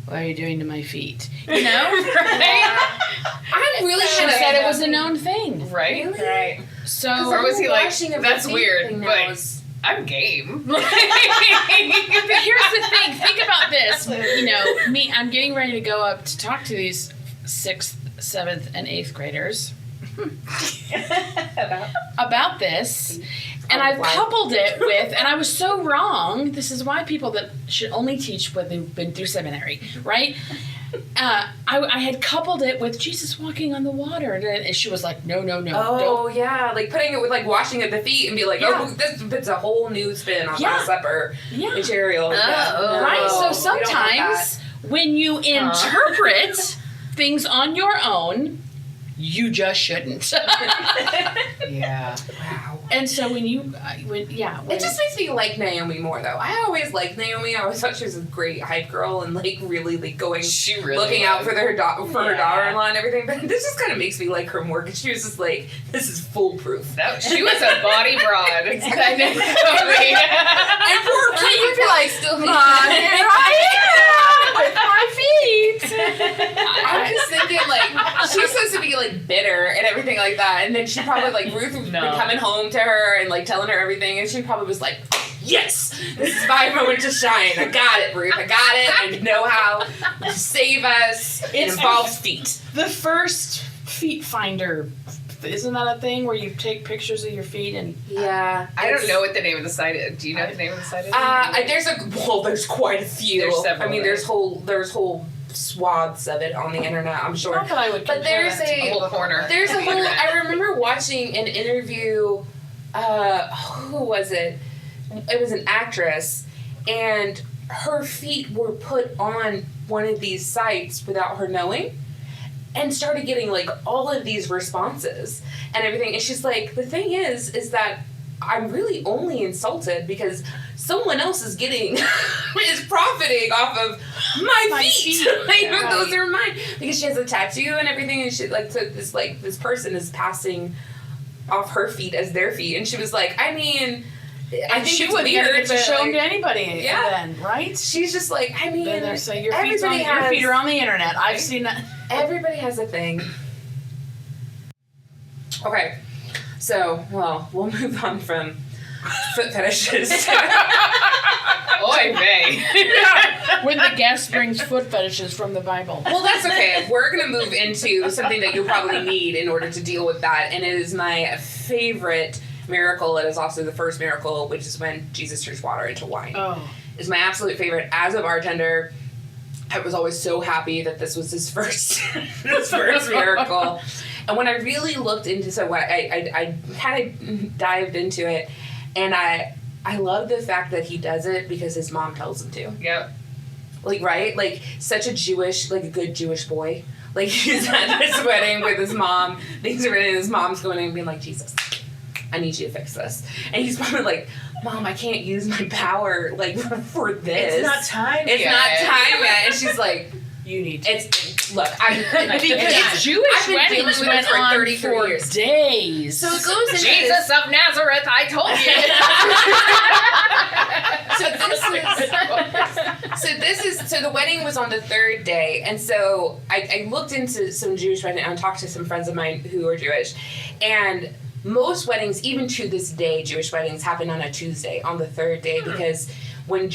Speaker 3: what are you doing to my feet? You know?
Speaker 4: I'm really
Speaker 3: She
Speaker 4: gonna
Speaker 3: said it was a known thing.
Speaker 1: Right?
Speaker 5: Right.
Speaker 3: So
Speaker 1: Or was he like,
Speaker 4: Washing of
Speaker 1: that's
Speaker 4: the feet
Speaker 1: weird,
Speaker 4: thing now
Speaker 1: but
Speaker 4: is-
Speaker 1: I'm game.
Speaker 3: But here's the thing. Think about this. Me, I'm getting ready to go up to talk to these 6th, 7th, and 8th graders about this. And I've coupled it with, and I was so wrong. This is why people that should only teach when they've been through seminary, right? I had coupled it with Jesus walking on the water, and she was like, no, don't.
Speaker 4: Oh yeah, like putting it with like washing of the feet and be like,
Speaker 3: Yeah.
Speaker 4: oh, this puts a whole new spin on
Speaker 3: Yeah.
Speaker 4: Last Supper
Speaker 3: Yeah.
Speaker 4: material.
Speaker 1: Oh.
Speaker 3: Right? So
Speaker 4: we don't want
Speaker 3: sometimes when you interpret things on your own, you just shouldn't.
Speaker 1: Yeah.
Speaker 4: Wow.
Speaker 3: And so when
Speaker 4: It just makes me like Naomi more though. I always liked Naomi. I always thought she was a great hype girl and like really like going
Speaker 1: She really
Speaker 4: looking out for
Speaker 1: was.
Speaker 4: her daughter-in-law and everything. But this just kind of makes me like her more because she was just like, this is foolproof.
Speaker 1: That, she was a body broad.
Speaker 4: Exactly.
Speaker 1: And
Speaker 4: And poor
Speaker 3: Can you
Speaker 4: Keith,
Speaker 3: be like,
Speaker 4: still
Speaker 3: here I am with my feet.
Speaker 4: I'm just thinking like she's supposed to be like bitter and everything like that, and then she probably like Ruth would be
Speaker 1: No.
Speaker 4: coming home to her and like telling her everything, and she probably was like, yes, this is my moment to shine. I got it, Ruth. I got it. I know how to save us. It involves feet.
Speaker 3: The first feet finder, isn't that a thing where you take pictures of your feet and?
Speaker 4: Yeah.
Speaker 1: I don't know what the name of the site is. Do you know what the name of the site is?
Speaker 4: There's quite a few.
Speaker 1: There's several,
Speaker 4: I mean,
Speaker 1: right?
Speaker 4: there's whole swaths of it on the internet, I'm sure.
Speaker 3: Not that I would
Speaker 4: But
Speaker 3: compare
Speaker 4: there's
Speaker 3: that to
Speaker 1: a whole corner.
Speaker 4: There's a
Speaker 1: of the
Speaker 4: whole.
Speaker 1: internet.
Speaker 4: I remember watching an interview. Who was it? It was an actress, and her feet were put on one of these sites without her knowing, and started getting like all of these responses and everything. And she's like, the thing is that I'm really only insulted because someone else is is profiting off of my feet. Like,
Speaker 3: Yeah.
Speaker 4: those are mine, because she has a tattoo and everything, and she like, so this person is passing off her feet as their feet, and she was like, I mean, I think
Speaker 3: she
Speaker 4: it's
Speaker 3: would
Speaker 4: weird,
Speaker 3: get to
Speaker 4: but
Speaker 3: show them
Speaker 4: like,
Speaker 3: to anybody then, right?
Speaker 4: she's just like, I mean,
Speaker 3: Then they're saying your feet
Speaker 4: everybody
Speaker 3: are on the internet. I've seen that.
Speaker 4: everybody has a thing. Okay, so, well, we'll move on from foot fetishes.
Speaker 1: Oy vey.
Speaker 3: When the guest brings foot fetishes from the Bible.
Speaker 4: Well, that's okay. We're going to move into something that you'll probably need in order to deal with that, and it is my favorite miracle. It is also the first miracle, which is when Jesus turns water into wine.
Speaker 3: Oh.
Speaker 4: It's my absolute favorite. As a bartender, I was always so happy that this was his first miracle. And when I really looked into, so I kind of dived into it, and I love the fact that he does it because his mom tells him to.
Speaker 1: Yep.
Speaker 4: Like, right? Like, such a Jewish, like a good Jewish boy. Like, he's at this wedding with his mom. Things are ready, and his mom's going in and being like, Jesus, I need you to fix this. And he's probably like, Mom, I can't use my power, like, for this.
Speaker 1: It's not time
Speaker 4: It's
Speaker 1: yet.
Speaker 4: not time yet. And she's like,
Speaker 3: You need to.
Speaker 4: look,
Speaker 3: Because Jewish
Speaker 4: I've been dealing
Speaker 3: weddings
Speaker 4: with
Speaker 3: went
Speaker 4: it for
Speaker 3: on
Speaker 4: 33
Speaker 3: for
Speaker 4: years.
Speaker 3: days.
Speaker 4: So it goes into
Speaker 1: Jesus of Nazareth, I told you.
Speaker 4: So the wedding was on the third day, and so I looked into some Jewish weddings and talked to some friends of mine who are Jewish, and most weddings, even to this day, Jewish weddings happen on a Tuesday, on the third day, because when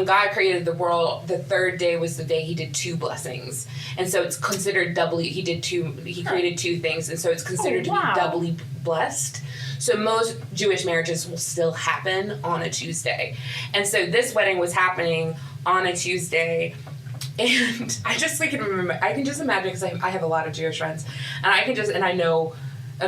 Speaker 4: God created the world, the third day was the day he did two blessings. And so it's considered doubly, he created two things, and so it's considered to be doubly blessed. So most Jewish marriages will still happen on a Tuesday. And so this wedding was happening on a Tuesday. And I just can imagine, because I have a lot of Jewish friends, and I know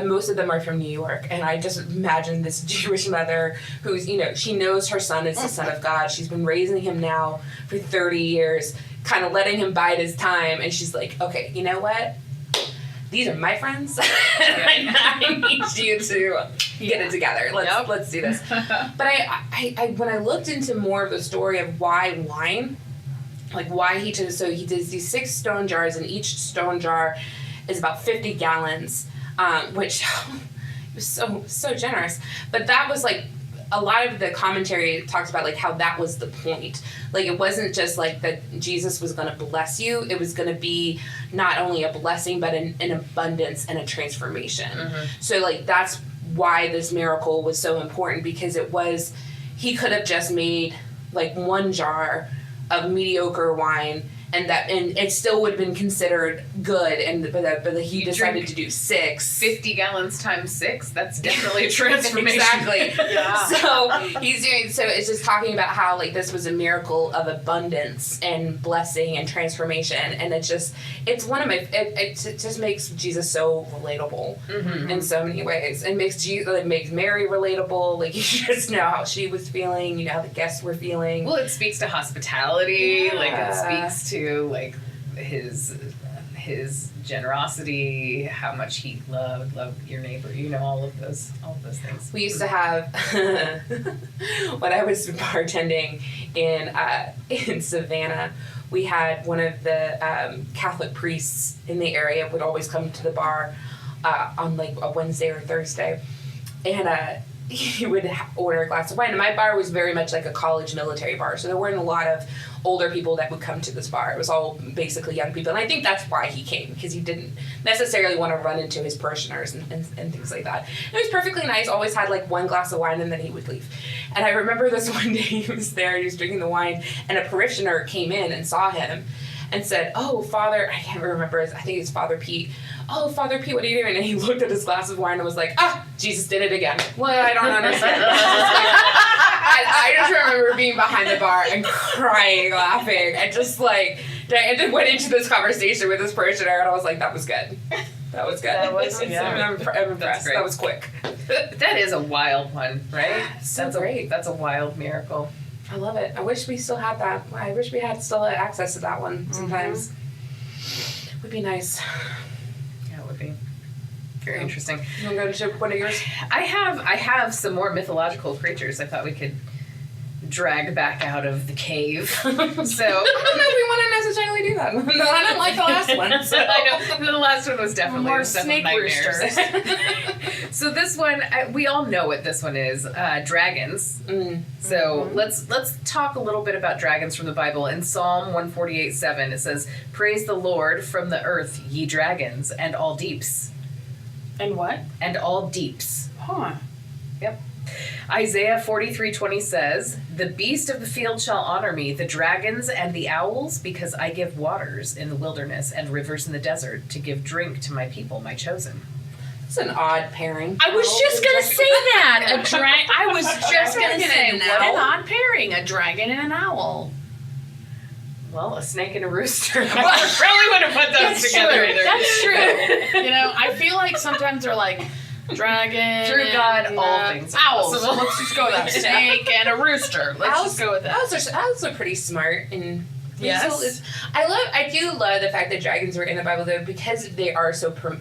Speaker 4: most of them are from New York, and I just imagine this Jewish mother who's, she knows her son is the son of God. She's been raising him now for 30 years, kind of letting him bide his time, and she's like, okay, you know what? These are my friends, and I need you to get it together. Let's do this. But I when I looked into more of the story of why wine, like why he does these 6 stone jars, and each stone jar is about 50 gallons. Which was so generous. But that was like, a lot of the commentary talks about like how that was the point. Like, it wasn't just like that Jesus was going to bless you. It was going to be not only a blessing, but an abundance and a transformation. Mm-hmm. So like, that's why this miracle was so important, because he could have just made like 1 jar of mediocre wine, and it still would have been considered good, but he decided to do 6.
Speaker 1: 50 gallons times 6, that's definitely a transformation.
Speaker 4: Exactly.
Speaker 3: Yeah.
Speaker 4: So it's just talking about how like this was a miracle of abundance and blessing and transformation, and it just makes Jesus so relatable in so many ways, and makes Mary relatable. Like, you just know how she was feeling, you know how the guests were feeling.
Speaker 1: Well, it speaks to hospitality, like it
Speaker 4: Yeah.
Speaker 1: speaks to like his generosity, how much he loved your neighbor, all of those things.
Speaker 4: We used to have when I was bartending in Savannah, we had one of the Catholic priests in the area would always come to the bar on like a Wednesday or Thursday, and he would order a glass of wine. And my bar was very much like a college military bar, so there weren't a lot of older people that would come to this bar. It was all basically young people, and I think that's why he came, because he didn't necessarily want to run into his parishioners and things like that. And it was perfectly nice, always had like one glass of wine and then he would leave. And I remember this one day he was there, he was drinking the wine, and a parishioner came in and saw him and said, "Oh, Father," I can't remember, I think it's Father Pete. "Oh, Father Pete, what are you doing?" And he looked at his glass of wine and was like, "Ah, Jesus did it again." Well, I don't understand. And I just remember being behind the bar and crying, laughing, and just like, I just went into this conversation with this parishioner, and I was like, that was good. That was good.
Speaker 1: That was, yeah.
Speaker 4: I'm impressed.
Speaker 1: That's great.
Speaker 4: That was quick.
Speaker 1: That is a wild one, right?
Speaker 4: So
Speaker 1: That's
Speaker 4: great.
Speaker 1: That's a wild miracle.
Speaker 4: I love it. I wish we still had that. I wish we had still had access to that one sometimes. Would be nice.
Speaker 1: Yeah, it would be very interesting.
Speaker 4: You want to go to one of yours?
Speaker 1: I have some more mythological creatures I thought we could drag back out of the cave. So
Speaker 4: I don't know if we want to necessarily do that. No, I didn't like the last one. So.
Speaker 1: I know the last one was definitely
Speaker 3: More
Speaker 1: stuff of
Speaker 3: snake
Speaker 1: nightmares.
Speaker 3: roosters.
Speaker 1: So this one, we all know what this one is, dragons. So let's talk a little bit about dragons from the Bible. In Psalm 148:7, it says, "Praise the Lord from the earth, ye dragons, and all deeps."
Speaker 3: And what?
Speaker 1: And all deeps.
Speaker 3: Huh.
Speaker 1: Yep. Isaiah 43:20 says, "The beast of the field shall honor me, the dragons and the owls, because I give waters in the wilderness and rivers in the desert to give drink to my people, my chosen."
Speaker 4: It's an odd pairing.
Speaker 3: I was just gonna say that. I was just gonna
Speaker 4: Dragon
Speaker 3: say,
Speaker 4: and an
Speaker 3: what an
Speaker 4: owl?
Speaker 3: odd pairing, a dragon and an owl.
Speaker 1: Well, a snake and a rooster. I probably wouldn't put those together either.
Speaker 3: That's true. You know, I feel like sometimes they're like dragon.
Speaker 1: Through God,
Speaker 3: and,
Speaker 1: all things are
Speaker 3: owls.
Speaker 1: possible.
Speaker 3: Let's just go with that. Snake and a rooster. Let's just go with that.
Speaker 4: Owls are pretty smart and
Speaker 3: Yes.
Speaker 4: I do love the fact that dragons were in the Bible though, because they are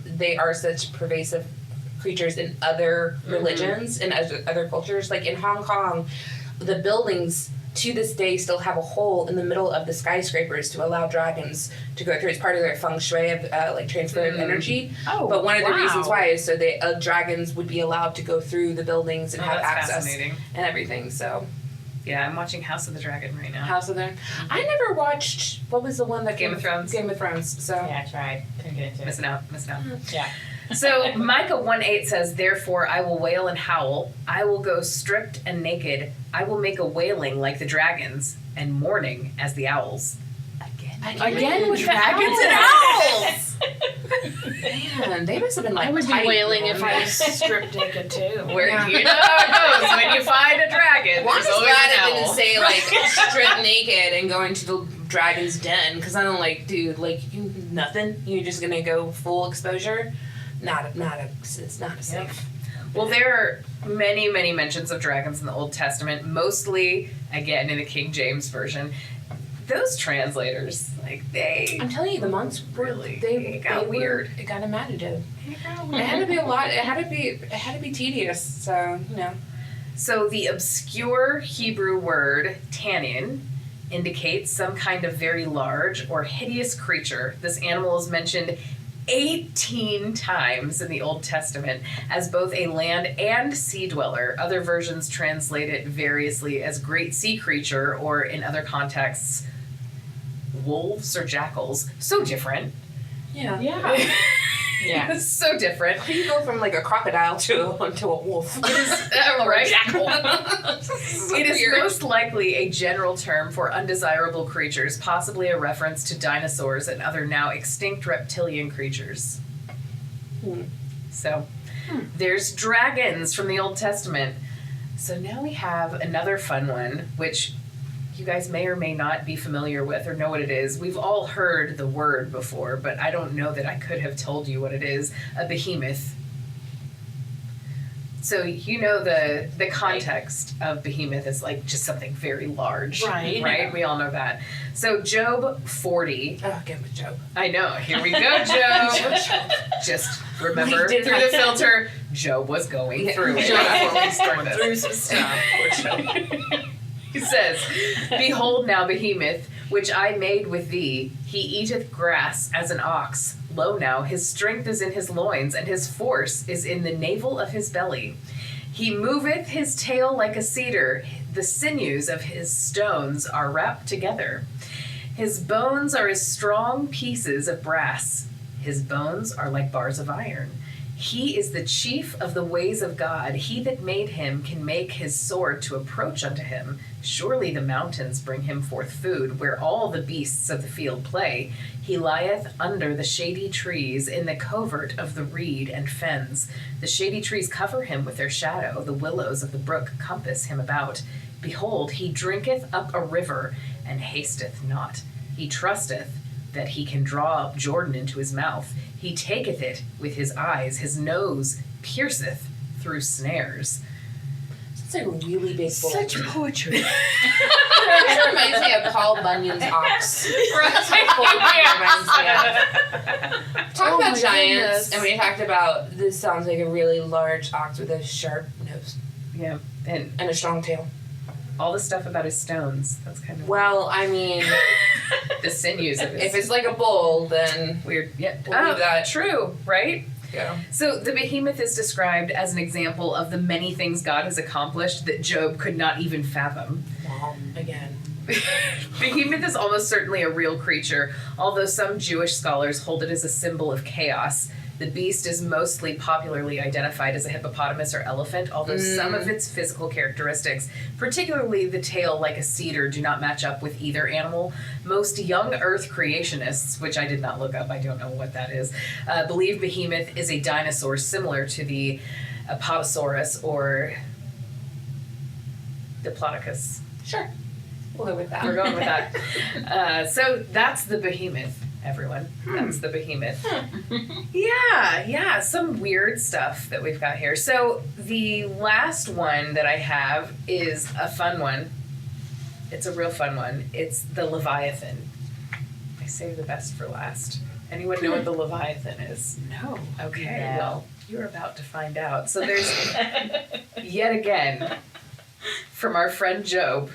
Speaker 4: they are such pervasive creatures in other religions and other cultures. Like in Hong Kong, the buildings to this day still have a hole in the middle of the skyscrapers to allow dragons to go through. It's part of their feng shui of like transfer of energy.
Speaker 3: Oh,
Speaker 4: but one of the
Speaker 3: wow.
Speaker 4: reasons why is so that dragons would be allowed to go through the buildings and have
Speaker 1: That's
Speaker 4: access
Speaker 1: fascinating.
Speaker 4: and everything. So
Speaker 1: Yeah, I'm watching House of the Dragon right now.
Speaker 4: House of the. I never watched. What was the one that
Speaker 1: Game of Thrones.
Speaker 4: Game of Thrones. So
Speaker 5: Yeah, I tried. Couldn't get into it.
Speaker 1: Missing out.
Speaker 5: Yeah.
Speaker 1: So Micah 1:8 says, "Therefore I will wail and howl. I will go stripped and naked. I will make a wailing like the dragons and mourning as the owls."
Speaker 3: Again with the
Speaker 4: dragons and owls. Man, they must have been like.
Speaker 3: I would be
Speaker 4: tight
Speaker 3: wailing if I
Speaker 4: then.
Speaker 3: was stripped naked too.
Speaker 1: Where you know how it goes when you find a dragon.
Speaker 4: Well, I'm
Speaker 1: there's
Speaker 4: just
Speaker 1: always
Speaker 4: glad
Speaker 1: an
Speaker 4: it didn't
Speaker 1: owl.
Speaker 4: say like stripped naked and going to the dragon's den, because I don't like, dude, like nothing. You're just gonna go full exposure. It's not a safe.
Speaker 1: Well, there are many, many mentions of dragons in the Old Testament, mostly, again, in the King James Version. Those translators, like,
Speaker 4: I'm telling you, the monks
Speaker 1: Really?
Speaker 4: they
Speaker 1: It got
Speaker 4: were-
Speaker 1: weird.
Speaker 4: It got imaginative. It had to be a lot. It had to be tedious. So you know.
Speaker 1: So the obscure Hebrew word tannin indicates some kind of very large or hideous creature. This animal is mentioned 18 times in the Old Testament as both a land and sea dweller. Other versions translate it variously as great sea creature, or in other contexts, wolves or jackals. So different.
Speaker 4: Yeah.
Speaker 3: Yeah.
Speaker 5: Yeah.
Speaker 1: So different.
Speaker 4: How do you go from like a crocodile to a wolf?
Speaker 1: It is, right?
Speaker 4: So
Speaker 1: It is
Speaker 4: weird.
Speaker 1: most likely a general term for undesirable creatures, possibly a reference to dinosaurs and other now extinct reptilian creatures. So, there's dragons from the Old Testament. So now we have another fun one, which you guys may or may not be familiar with or know what it is. We've all heard the word before, but I don't know that I could have told you what it is. A behemoth. So you know the context of behemoth is like just something very large,
Speaker 3: Right.
Speaker 1: Right? We all know that. So Job 40.
Speaker 4: Oh, get with Job.
Speaker 1: I know. Here we go, Job. Just remember
Speaker 4: We did
Speaker 1: through
Speaker 4: have-
Speaker 1: the filter, Job was going through it
Speaker 4: Yeah.
Speaker 1: before we started.
Speaker 3: Through some stuff.
Speaker 1: He says, "Behold now behemoth, which I made with thee. He eateth grass as an ox. Lo now, his strength is in his loins, and his force is in the navel of his belly. He moveth his tail like a cedar. The sinews of his stones are wrapped together. His bones are as strong pieces of brass. His bones are like bars of iron. He is the chief of the ways of God. He that made him can make his sword to approach unto him. Surely the mountains bring him forth food, where all the beasts of the field play. He lieth under the shady trees, in the covert of the reed and fens. The shady trees cover him with their shadow. The willows of the brook compass him about. Behold, he drinketh up a river, and hasteth not. He trusteth that he can draw up Jordan into his mouth. He taketh it with his eyes. His nose pierceth through snares.
Speaker 4: It's a really big bowl.
Speaker 1: Such poetry.
Speaker 4: It reminds me of Paul Bunyan's ox. That's what Paul Bunyan reminds me of. Talk about giants, and we talked about this sounds like a really large ox with a sharp nose
Speaker 1: Yeah, and
Speaker 4: and a strong tail.
Speaker 1: all the stuff about his stones. That's kind of
Speaker 4: Well, I mean,
Speaker 1: the sinews of his.
Speaker 4: if it's like a bull, then
Speaker 1: weird. Yeah,
Speaker 4: We'll leave that.
Speaker 1: True, right?
Speaker 4: yeah.
Speaker 1: So the behemoth is described as an example of the many things God has accomplished that Job could not even fathom.
Speaker 4: Well, again.
Speaker 1: Behemoth is almost certainly a real creature, although some Jewish scholars hold it as a symbol of chaos. The beast is mostly popularly identified as a hippopotamus or elephant, although some of its physical characteristics, particularly the tail like a cedar, do not match up with either animal. Most young Earth creationists, which I did not look up, I don't know what that is, believe Behemoth is a dinosaur similar to the Apatosaurus or Diplodocus.
Speaker 4: Sure. We'll go with that.
Speaker 1: We're going with that. So that's the Behemoth, everyone. That's the Behemoth. Yeah, some weird stuff that we've got here. So the last one that I have is a fun one. It's a real fun one. It's the Leviathan. I save the best for last. Anyone know what the Leviathan is?
Speaker 3: No.
Speaker 1: Okay,
Speaker 5: No.
Speaker 1: well, you're about to find out. So there's, yet again, from our friend Job.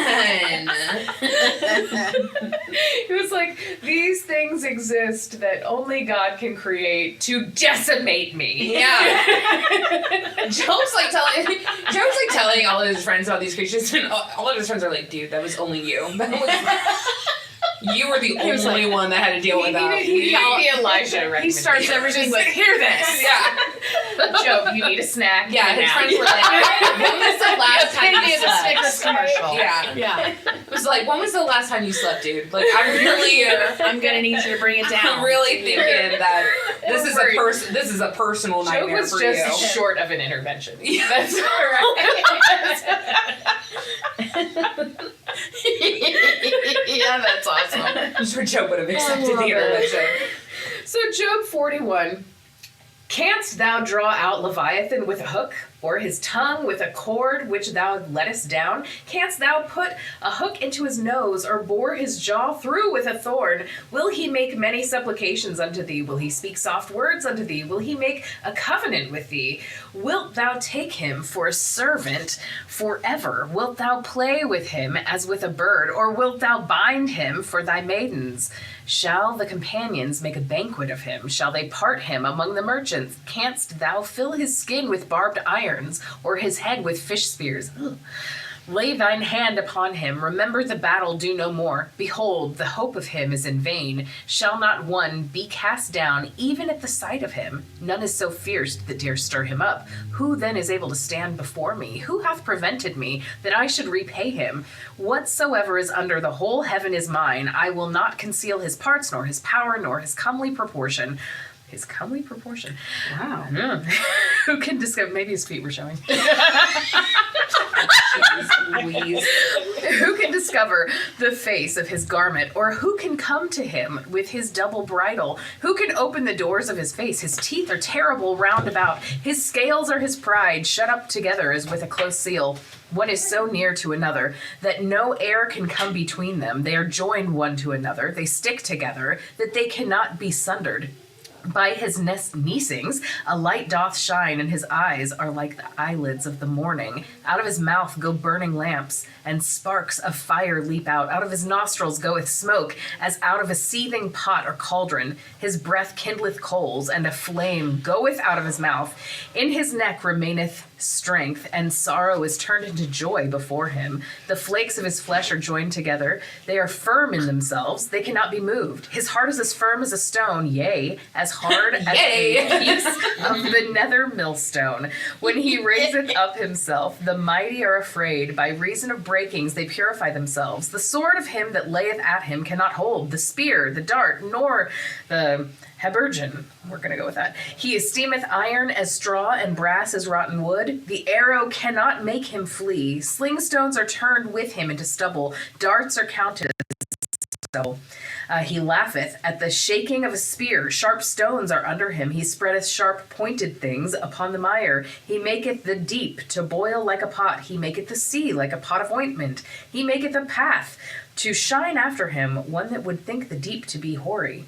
Speaker 4: Man.
Speaker 1: It was like, these things exist that only God can create to decimate me.
Speaker 4: Yeah. Job's like telling all of his friends about these creatures, and all of his friends are like, dude, that was only you. That was, you were the
Speaker 1: He was
Speaker 4: only one that had to deal with that.
Speaker 1: He needed the Elijah recommendation.
Speaker 3: He starts everything with,
Speaker 1: hear this.
Speaker 4: Yeah.
Speaker 1: Job, you need a snack.
Speaker 4: Yeah,
Speaker 1: and a
Speaker 4: his
Speaker 1: nap.
Speaker 4: friends were like, when was the last time
Speaker 3: Epitome
Speaker 4: you
Speaker 3: of a
Speaker 4: slept?
Speaker 3: Snickers commercial.
Speaker 4: Yeah.
Speaker 3: Yeah.
Speaker 4: It was like, when was the last time you slept, dude? Like, I'm really,
Speaker 3: I'm gonna need you to bring it down.
Speaker 4: I'm really thinking that this is
Speaker 1: Right.
Speaker 4: this is a personal
Speaker 1: Job
Speaker 4: nightmare
Speaker 1: was
Speaker 4: for
Speaker 1: just
Speaker 4: you.
Speaker 1: short of an intervention.
Speaker 4: Yeah.
Speaker 1: That's
Speaker 3: Yeah, that's awesome.
Speaker 4: I'm sure Job would have accepted
Speaker 1: love
Speaker 4: the
Speaker 1: it.
Speaker 4: intervention.
Speaker 1: So Job 41. Canst thou draw out Leviathan with a hook, or his tongue with a cord which thou lettest down? Canst thou put a hook into his nose, or bore his jaw through with a thorn? Will he make many supplications unto thee? Will he speak soft words unto thee? Will he make a covenant with thee? Wilt thou take him for a servant forever? Wilt thou play with him as with a bird, or wilt thou bind him for thy maidens? Shall the companions make a banquet of him? Shall they part him among the merchants? Canst thou fill his skin with barbed irons, or his head with fish spears? Ugh. Lay thine hand upon him. Remember the battle, do no more. Behold, the hope of him is in vain. Shall not one be cast down, even at the sight of him? None is so fierce that dare stir him up. Who then is able to stand before me? Who hath prevented me, that I should repay him? Whatsoever is under the whole heaven is mine. I will not conceal his parts, nor his power, nor his comely proportion. His comely proportion.
Speaker 3: Wow.
Speaker 1: Who can discover? Maybe his feet were showing.
Speaker 4: Jeez Louise.
Speaker 1: Who can discover the face of his garment, or who can come to him with his double bridle? Who can open the doors of his face? His teeth are terrible round about. His scales are his pride, shut up together as with a close seal. One is so near to another that no air can come between them. They are joined one to another. They stick together that they cannot be sundered. By his neesings, a light doth shine, and his eyes are like the eyelids of the morning. Out of his mouth go burning lamps, and sparks of fire leap out. Out of his nostrils goeth smoke, as out of a seething pot or cauldron. His breath kindleth coals, and a flame goeth out of his mouth. In his neck remaineth strength, and sorrow is turned into joy before him. The flakes of his flesh are joined together. They are firm in themselves. They cannot be moved. His heart is as firm as a stone, yea, as hard as a piece of the nether millstone. When he raiseth up himself, the mighty are afraid. By reason of breakings they purify themselves. The sword of him that layeth at him cannot hold. The spear, the dart, nor the habergeon. We're going to go with that. He esteemeth iron as straw, and brass as rotten wood. The arrow cannot make him flee. Sling stones are turned with him into stubble. Darts are counted as stubble. He laugheth at the shaking of a spear. Sharp stones are under him. He spreadeth sharp pointed things upon the mire. He maketh the deep to boil like a pot. He maketh the sea like a pot of ointment. He maketh a path to shine after him, one that would think the deep to be hoary.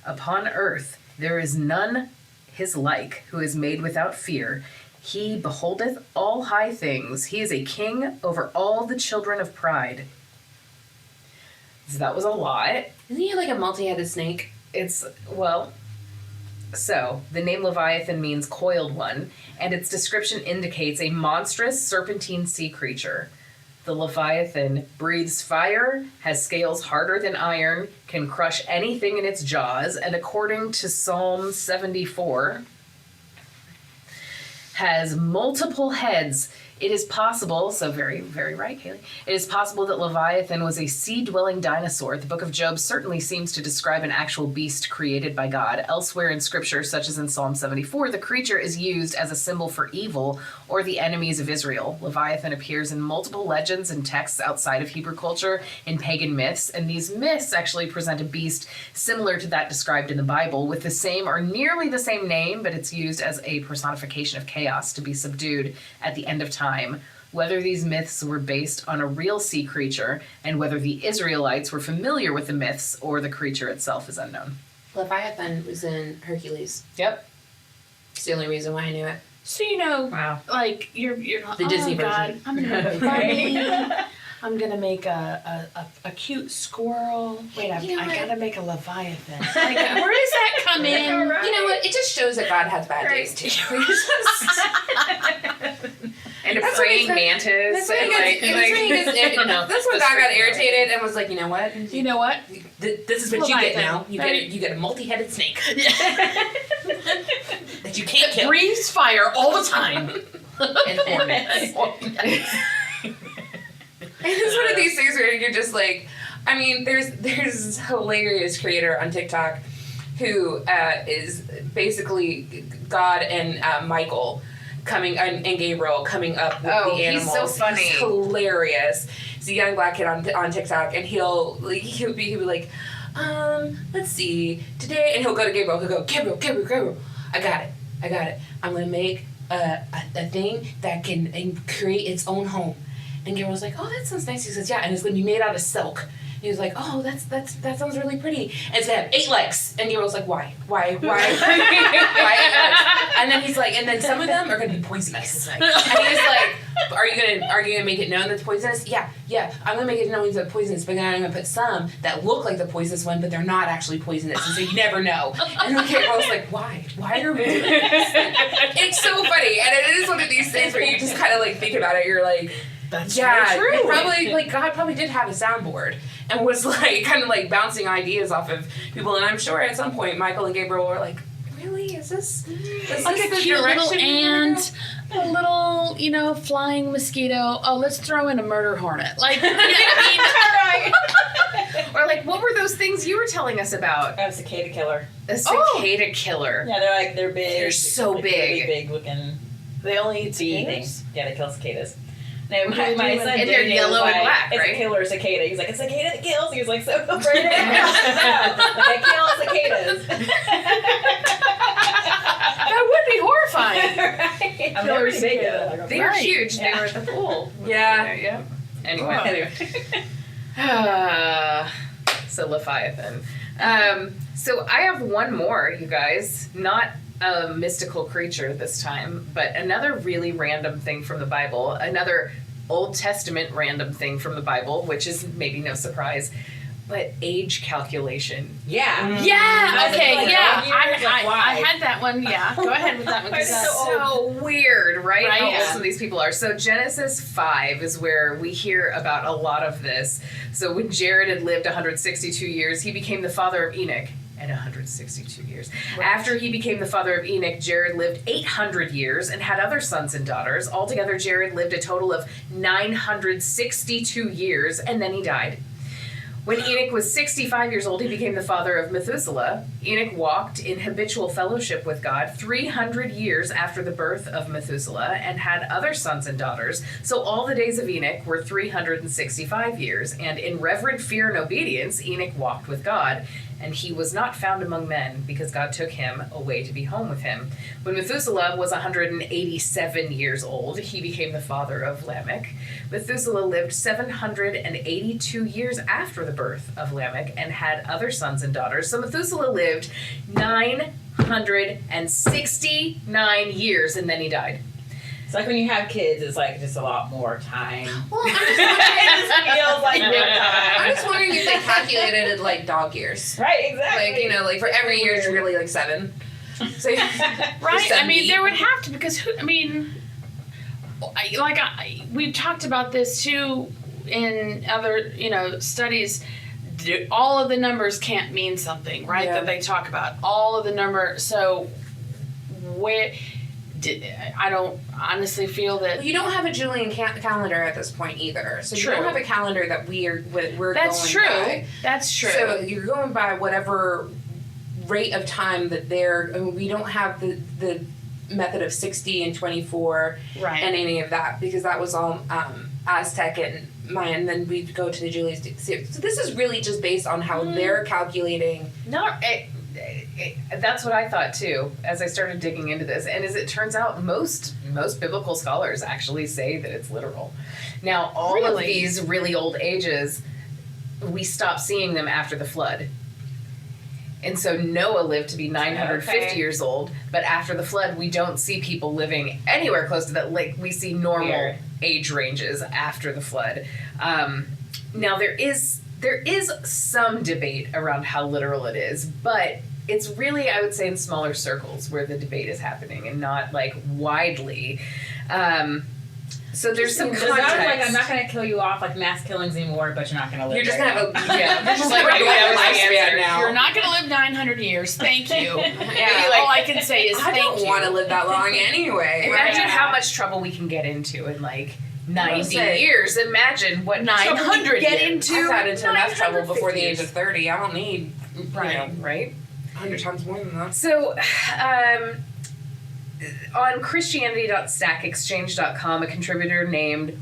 Speaker 1: Upon earth there is none his like, who is made without fear. He beholdeth all high things. He is a king over all the children of pride. So that was a lot.
Speaker 4: Isn't he like a multi-headed snake?
Speaker 1: So the name Leviathan means coiled one, and its description indicates a monstrous serpentine sea creature. The Leviathan breathes fire, has scales harder than iron, can crush anything in its jaws, and according to Psalm 74, has multiple heads. It is possible, so very, very right, Kaylee. It is possible that Leviathan was a sea-dwelling dinosaur. The book of Job certainly seems to describe an actual beast created by God. Elsewhere in scripture, such as in Psalm 74, the creature is used as a symbol for evil or the enemies of Israel. Leviathan appears in multiple legends and texts outside of Hebrew culture, in pagan myths, and these myths actually present a beast similar to that described in the Bible, with the same or nearly the same name, but it's used as a personification of chaos to be subdued at the end of time. Whether these myths were based on a real sea creature and whether the Israelites were familiar with the myths or the creature itself is unknown.
Speaker 4: Leviathan was in Hercules.
Speaker 1: Yep.
Speaker 4: It's the only reason why I knew it.
Speaker 3: So like you're
Speaker 4: The Disney
Speaker 3: God,
Speaker 4: version.
Speaker 3: I'm gonna be funny. I'm gonna make a cute squirrel. Wait, I gotta make a Leviathan. Like, where does that come in?
Speaker 4: You know what? It just shows that God has bad days too.
Speaker 1: And a
Speaker 4: That's what
Speaker 1: praying
Speaker 4: he
Speaker 1: mantis.
Speaker 4: That's when God got irritated and was like, you know what?
Speaker 3: You know what?
Speaker 4: This is what you get now.
Speaker 3: Leviathan.
Speaker 4: You get a multi-headed snake that you can't kill.
Speaker 3: Breathes fire all the time.
Speaker 4: And hornets. And it's one of these things where you're just like, I mean, there's this hilarious creator on TikTok who is basically God and Michael and Gabriel coming up with the animals.
Speaker 1: He's so funny.
Speaker 4: He's hilarious. He's a young black kid on TikTok, and he'll be like, let's see, today, and he'll go to Gabriel. He'll go, Gabriel, I got it. I'm gonna make a thing that can create its own home. And Gabriel's like, oh, that sounds nice. He says, yeah, and it's gonna be made out of silk. And he was like, oh, that sounds really pretty. And it's gonna have 8 legs. And Gabriel's like, why? Why 8 legs? And then he's like, and then some of them are gonna be poisonous. And he's like, are you gonna make it known that's poisonous? Yeah, I'm gonna make it known it's poisonous, but then I'm gonna put some that look like the poisonous one, but they're not actually poisonous, and so you never know. And then Gabriel's like, why are we doing this? It's so funny, and it is one of these things where you just kind of like think about it. You're like,
Speaker 3: That's
Speaker 4: yeah,
Speaker 3: very true.
Speaker 4: probably like God probably did have a soundboard and was like kind of like bouncing ideas off of people, and I'm sure at some point Michael and Gabriel were like, really, is this
Speaker 3: Like a
Speaker 4: the
Speaker 3: cute little
Speaker 4: direction
Speaker 3: ant, a little, flying mosquito. Oh, let's throw in a murder hornet. Like,
Speaker 1: Or like, what were those things you were telling us about?
Speaker 5: A cicada killer.
Speaker 1: A cicada killer.
Speaker 5: Yeah, they're big.
Speaker 1: They're so
Speaker 5: like,
Speaker 1: big.
Speaker 5: Really big looking
Speaker 3: they only eat
Speaker 5: bee
Speaker 3: cicadas?
Speaker 5: things. Yeah, they kill cicadas. No,
Speaker 3: What do
Speaker 5: my
Speaker 3: they do
Speaker 5: son
Speaker 3: with-
Speaker 1: And they're
Speaker 5: Daniel
Speaker 1: yellow
Speaker 5: was
Speaker 1: and
Speaker 5: like,
Speaker 1: black,
Speaker 5: it's
Speaker 1: right?
Speaker 5: a killer cicada. He's like, a cicada that kills? He was like, so right now. Like, I kill cicadas.
Speaker 3: That would be horrifying.
Speaker 5: Right? I'm
Speaker 3: Kill
Speaker 5: never
Speaker 3: a
Speaker 5: big
Speaker 3: cicada.
Speaker 5: though.
Speaker 1: They were
Speaker 3: Right.
Speaker 1: huge. They
Speaker 5: Yeah.
Speaker 1: were at the pool.
Speaker 4: Yeah.
Speaker 1: Yeah. Anyway.
Speaker 3: Oh.
Speaker 1: So Leviathan. So I have one more, you guys. Not a mystical creature this time, but another really random thing from the Bible. Another Old Testament random thing from the Bible, which is maybe no surprise, but age calculation.
Speaker 5: Yeah.
Speaker 3: Yeah. Okay.
Speaker 5: Like,
Speaker 3: Yeah.
Speaker 5: years, like, why?
Speaker 3: I had that one. Yeah. Go ahead with that one. 'Cause
Speaker 1: It's
Speaker 3: that's
Speaker 1: so weird, right?
Speaker 3: Right,
Speaker 1: How
Speaker 3: yeah.
Speaker 1: old some of these people are. So Genesis 5 is where we hear about a lot of this. So when Jared had lived 162 years, he became the father of Enoch at 162 years. After he became the father of Enoch, Jared lived 800 years and had other sons and daughters. Altogether, Jared lived a total of 962 years, and then he died. When Enoch was 65 years old, he became the father of Methuselah. Enoch walked in habitual fellowship with God 300 years after the birth of Methuselah and had other sons and daughters. So all the days of Enoch were 365 years. And in reverent fear and obedience, Enoch walked with God. And he was not found among men because God took him away to be home with him. When Methuselah was 187 years old, he became the father of Lamech. Methuselah lived 782 years after the birth of Lamech and had other sons and daughters. So Methuselah lived 969 years and then he died.
Speaker 5: It's like when you have kids, it's like just a lot more time.
Speaker 4: Well, I'm just
Speaker 5: It just feels like real time.
Speaker 4: I'm just wondering if they calculated it like dog years.
Speaker 5: Right, exactly.
Speaker 4: Like, you know, like for every year it's really like 7. So
Speaker 3: right. I
Speaker 4: 70.
Speaker 3: mean, there would have to because we've talked about this too in other studies. All of the numbers can't mean something, right?
Speaker 4: Yeah.
Speaker 3: That they talk about all of the number. So I don't honestly feel that.
Speaker 4: You don't have a Julian calendar at this point either. So
Speaker 3: True.
Speaker 4: you don't have a calendar that we're
Speaker 3: That's
Speaker 4: going
Speaker 3: true.
Speaker 4: by.
Speaker 3: That's true.
Speaker 4: So you're going by whatever rate of time that we don't have the method of 60 and 24
Speaker 3: right.
Speaker 4: and any of that because that was all Aztec and Mayan. Then we go to the Julius. So this is really just based on how they're calculating.
Speaker 1: That's what I thought too as I started digging into this. And as it turns out, most biblical scholars actually say that it's literal. Now, all of these really old ages, we stop seeing them after the flood. And so Noah lived to be 950 years old, but after the flood, we don't see people living anywhere close to that. Like, we see normal age ranges after the flood. Now, there is some debate around how literal it is, but it's really, I would say, in smaller circles where the debate is happening and not, like, widely. So there's some
Speaker 5: Because I was
Speaker 1: context.
Speaker 5: like, I'm not going to kill you off like mass killings anymore, but you're not going to live.
Speaker 4: You're just
Speaker 5: very
Speaker 4: gonna have
Speaker 5: long.
Speaker 4: a
Speaker 1: Yeah.
Speaker 4: You're just
Speaker 1: Like,
Speaker 4: like
Speaker 1: that was the
Speaker 4: lifespan
Speaker 1: answer.
Speaker 4: now.
Speaker 3: You're not going to live 900 years. Thank you.
Speaker 4: Yeah.
Speaker 3: All I can say is
Speaker 4: I
Speaker 3: thank
Speaker 4: don't
Speaker 3: you.
Speaker 4: want to live that long anyway.
Speaker 1: Imagine
Speaker 3: Yeah.
Speaker 1: how much trouble we can get into in like 90
Speaker 4: say-
Speaker 1: years. Imagine what
Speaker 3: 900
Speaker 1: trouble we can get
Speaker 3: years.
Speaker 1: into.
Speaker 4: I've got into enough trouble
Speaker 1: 950
Speaker 4: before the age
Speaker 1: years.
Speaker 4: of 30. I don't need,
Speaker 1: Right, right.
Speaker 4: 100 times more than that.
Speaker 1: So, on Christianity.stackexchange.com, a contributor named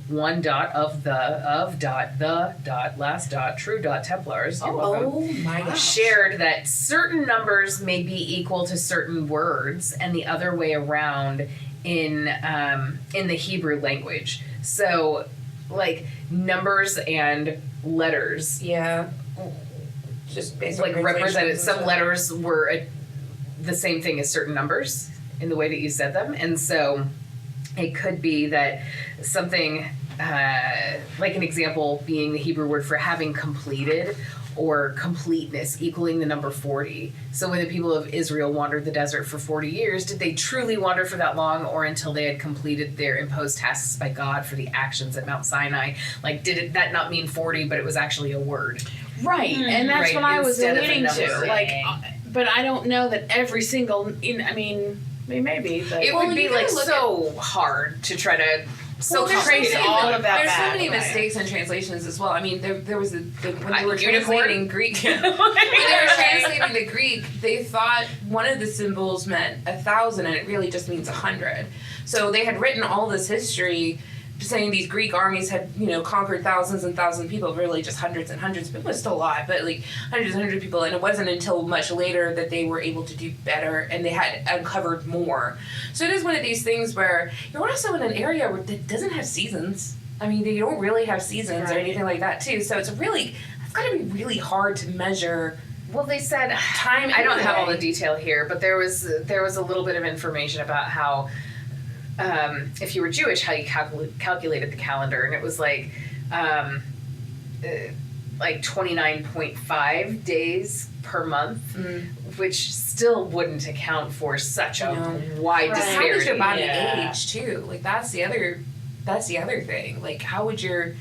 Speaker 1: True.Templars, you're welcome,
Speaker 4: my gosh.
Speaker 1: shared that certain numbers may be equal to certain words and the other way around in the Hebrew language. So, like, numbers and letters,
Speaker 4: Yeah. Just based
Speaker 1: like,
Speaker 4: on
Speaker 1: represented.
Speaker 4: translations
Speaker 1: Some
Speaker 4: and stuff.
Speaker 1: letters were the same thing as certain numbers in the way that you said them, and so it could be that something like an example being the Hebrew word for having completed or completeness equaling the number 40. So when the people of Israel wandered the desert for 40 years, did they truly wander for that long, or until they had completed their imposed tasks by God for the actions at Mount Sinai? Like, did that not mean 40, but it was actually a word?
Speaker 3: Right, and that's
Speaker 1: Right,
Speaker 3: what I was
Speaker 1: instead of a
Speaker 3: alluding to.
Speaker 1: number.
Speaker 3: Like, but I don't know that every single. Maybe. But
Speaker 1: It
Speaker 4: Well,
Speaker 1: would be
Speaker 4: you
Speaker 1: like
Speaker 4: gotta look
Speaker 1: so hard to try to
Speaker 4: Well, there's
Speaker 1: complicated.
Speaker 3: trace all of that
Speaker 4: There's
Speaker 3: back,
Speaker 4: so many
Speaker 3: right.
Speaker 4: mistakes in translations as well. I mean, there was when they were
Speaker 1: Unicorn?
Speaker 4: translating Greek. When they were translating the Greek, they thought one of the symbols meant 1,000, and it really just means 100. So they had written all this history saying these Greek armies had, conquered thousands and thousands of people, really just hundreds and hundreds, but it was still a lot, but like hundreds and hundreds of people, and it wasn't until much later that they were able to do better and they had uncovered more. So it is one of these things where you're also in an area where that doesn't have seasons. I mean, they don't really have seasons or
Speaker 3: Right.
Speaker 4: anything like that too, so it's really, that's got to be really hard to measure.
Speaker 1: Well, they said
Speaker 4: Time
Speaker 1: I don't have all the
Speaker 4: anyway.
Speaker 1: detail here, but there was a little bit of information about how if you were Jewish, how you calculated the calendar, and it was like 29.5 days per month, which still wouldn't account for such a wide
Speaker 4: How does
Speaker 1: disparity.
Speaker 4: your body
Speaker 5: Yeah.
Speaker 4: age too? Like that's the other thing. Like how would do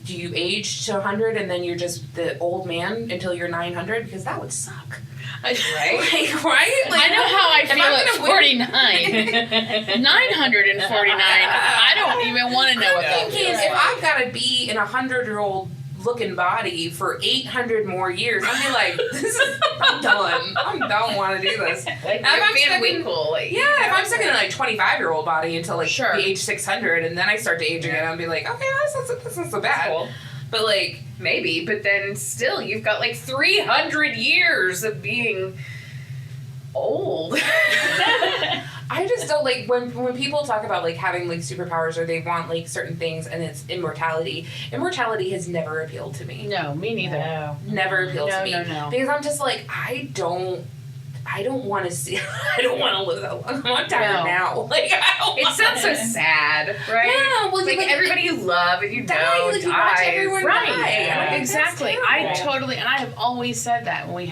Speaker 4: you age to 100 and then you're just the old man until you're 900? Because that would suck.
Speaker 1: Right?
Speaker 4: Like, right? Like,
Speaker 3: I know how I
Speaker 4: if
Speaker 3: feel
Speaker 4: I'm
Speaker 3: at
Speaker 4: gonna
Speaker 3: 49. 949. I don't even want to know what that
Speaker 4: thinking
Speaker 3: feels
Speaker 4: if
Speaker 3: like.
Speaker 4: I've got to be in a 100-year-old looking body for 800 more years, I'd be like, I'm done. I don't want to do this.
Speaker 1: Like
Speaker 4: If I'm
Speaker 1: Van
Speaker 4: stuck in-
Speaker 1: Winkle, like,
Speaker 4: Yeah, if I'm stuck in a 25-year-old body until like
Speaker 3: Sure.
Speaker 4: the age 600, and then I start to age again, I'll be like, okay, that's not so bad.
Speaker 1: cool.
Speaker 4: But like,
Speaker 1: Maybe, but then still, you've got like 300 years of being old.
Speaker 4: I just don't like when people talk about like having like superpowers or they want like certain things and it's immortality. Immortality has never appealed to me.
Speaker 3: No, me neither.
Speaker 5: No.
Speaker 4: Never appealed
Speaker 3: No,
Speaker 4: to me.
Speaker 3: no.
Speaker 4: Because I'm just like I don't want to see. I don't want to live that long. I'm tired
Speaker 3: No.
Speaker 4: now. Like I don't.
Speaker 1: It sounds so sad, right?
Speaker 4: Yeah, well,
Speaker 1: Like everybody you love and you
Speaker 4: die,
Speaker 1: know
Speaker 4: like, you watch
Speaker 1: dies.
Speaker 4: everyone
Speaker 3: Right.
Speaker 4: die. I'm like, that's
Speaker 3: Exactly.
Speaker 4: terrible.
Speaker 3: I totally, and I have always said that when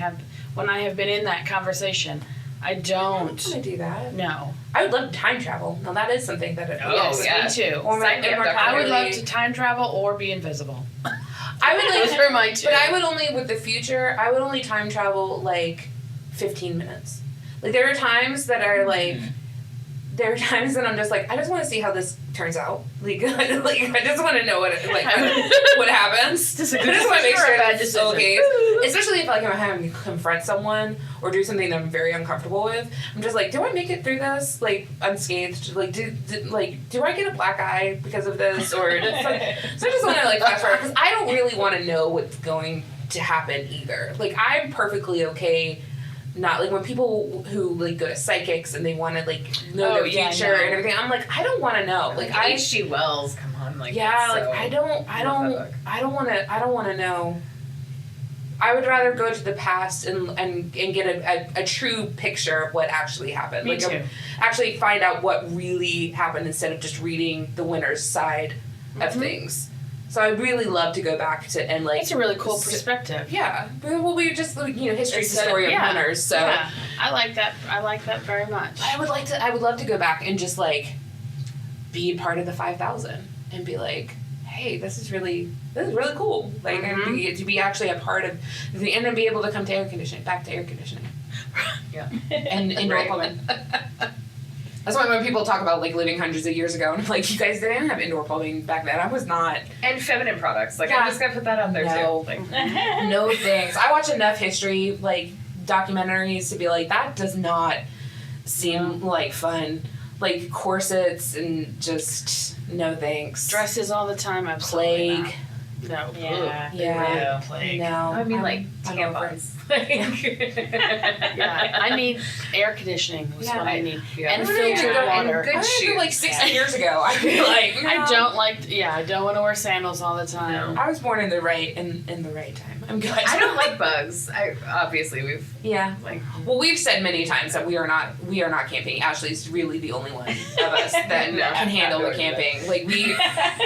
Speaker 3: I have been in that conversation. I
Speaker 4: I
Speaker 3: don't.
Speaker 4: want to do that.
Speaker 3: No.
Speaker 4: I would love to time travel. Now that is something that.
Speaker 1: Oh,
Speaker 3: Yes,
Speaker 1: yeah.
Speaker 3: me too.
Speaker 4: Or
Speaker 1: Sign me up, Dr.
Speaker 3: I would
Speaker 1: Really?
Speaker 3: love to time travel or be invisible.
Speaker 4: I would
Speaker 3: Those
Speaker 4: like.
Speaker 3: are my two.
Speaker 4: But I would only with the future. I would only time travel like 15 minutes. Like there are times that are like. There are times that I'm just like I just want to see how this turns out. Like, like I just want to know what what happens.
Speaker 3: This is a
Speaker 4: I
Speaker 3: good
Speaker 4: just want to make
Speaker 3: decision or
Speaker 4: sure
Speaker 3: a bad
Speaker 4: that it's
Speaker 3: decision?
Speaker 4: okay. Especially if like I'm having to confront someone or do something that I'm very uncomfortable with. I'm just like, do I make it through this like unscathed? Like do I get a black eye because of this or so I just want to like fast forward because I don't really want to know what's going to happen either. Like I'm perfectly okay. Not like when people who like go to psychics and they want to like know
Speaker 3: Oh,
Speaker 4: their
Speaker 3: yeah,
Speaker 4: future
Speaker 3: no.
Speaker 4: and everything. I'm like I don't want to know. Like I
Speaker 1: H.G. Wells, come on, like
Speaker 4: yeah,
Speaker 1: it's
Speaker 4: like
Speaker 1: so-
Speaker 4: I don't
Speaker 1: book.
Speaker 4: want to know. I would rather go to the past and get a true picture of what actually happened.
Speaker 3: Me
Speaker 4: like
Speaker 3: too.
Speaker 4: actually find out what really happened instead of just reading the winner's side of things. So I'd really love to go back to and like
Speaker 3: It's a really cool perspective.
Speaker 4: yeah. Well, we just history's the
Speaker 3: Instead of-
Speaker 4: story of
Speaker 3: yeah.
Speaker 4: winners. So
Speaker 3: Yeah, I like that. I like that very much.
Speaker 4: I would love to go back and just like be part of the 5,000 and be like, hey, this is really cool. Like and to be actually a part of and then be able to come to back to air conditioning.
Speaker 1: Yeah.
Speaker 4: And indoor
Speaker 1: Right.
Speaker 4: plumbing. That's why when people talk about like living hundreds of years ago and I'm like, you guys didn't have indoor plumbing back then. I was not.
Speaker 1: And feminine products. Like
Speaker 4: Yeah.
Speaker 1: I'm just gonna put that out there
Speaker 4: No.
Speaker 1: too. Like
Speaker 4: No thanks. I watch enough history like documentaries to be like that does not seem like fun. Like corsets and just no thanks.
Speaker 3: Dresses all the time. Absolutely
Speaker 4: Plague.
Speaker 3: not. No.
Speaker 5: Yeah.
Speaker 4: Yeah.
Speaker 3: Plague.
Speaker 4: No.
Speaker 1: I mean like
Speaker 4: I'm over it.
Speaker 1: tampons.
Speaker 3: Yeah, I need air conditioning. Is
Speaker 4: Yeah,
Speaker 3: what I need.
Speaker 1: Yeah.
Speaker 3: And
Speaker 4: I wouldn't even
Speaker 3: filtered
Speaker 4: go-
Speaker 1: and
Speaker 3: water.
Speaker 1: good
Speaker 4: I
Speaker 1: shoes.
Speaker 4: remember like 60 years ago. I'd be like,
Speaker 3: I don't like. Yeah, I don't want to wear sandals all the time.
Speaker 4: I was born in the right time. I'm good.
Speaker 1: I don't like bugs. Obviously we've
Speaker 4: Yeah.
Speaker 1: like
Speaker 4: Well, we've said many times that we are not camping. Ashley's really the only one of us that
Speaker 1: No,
Speaker 4: can handle the
Speaker 1: not doing
Speaker 4: camping. Like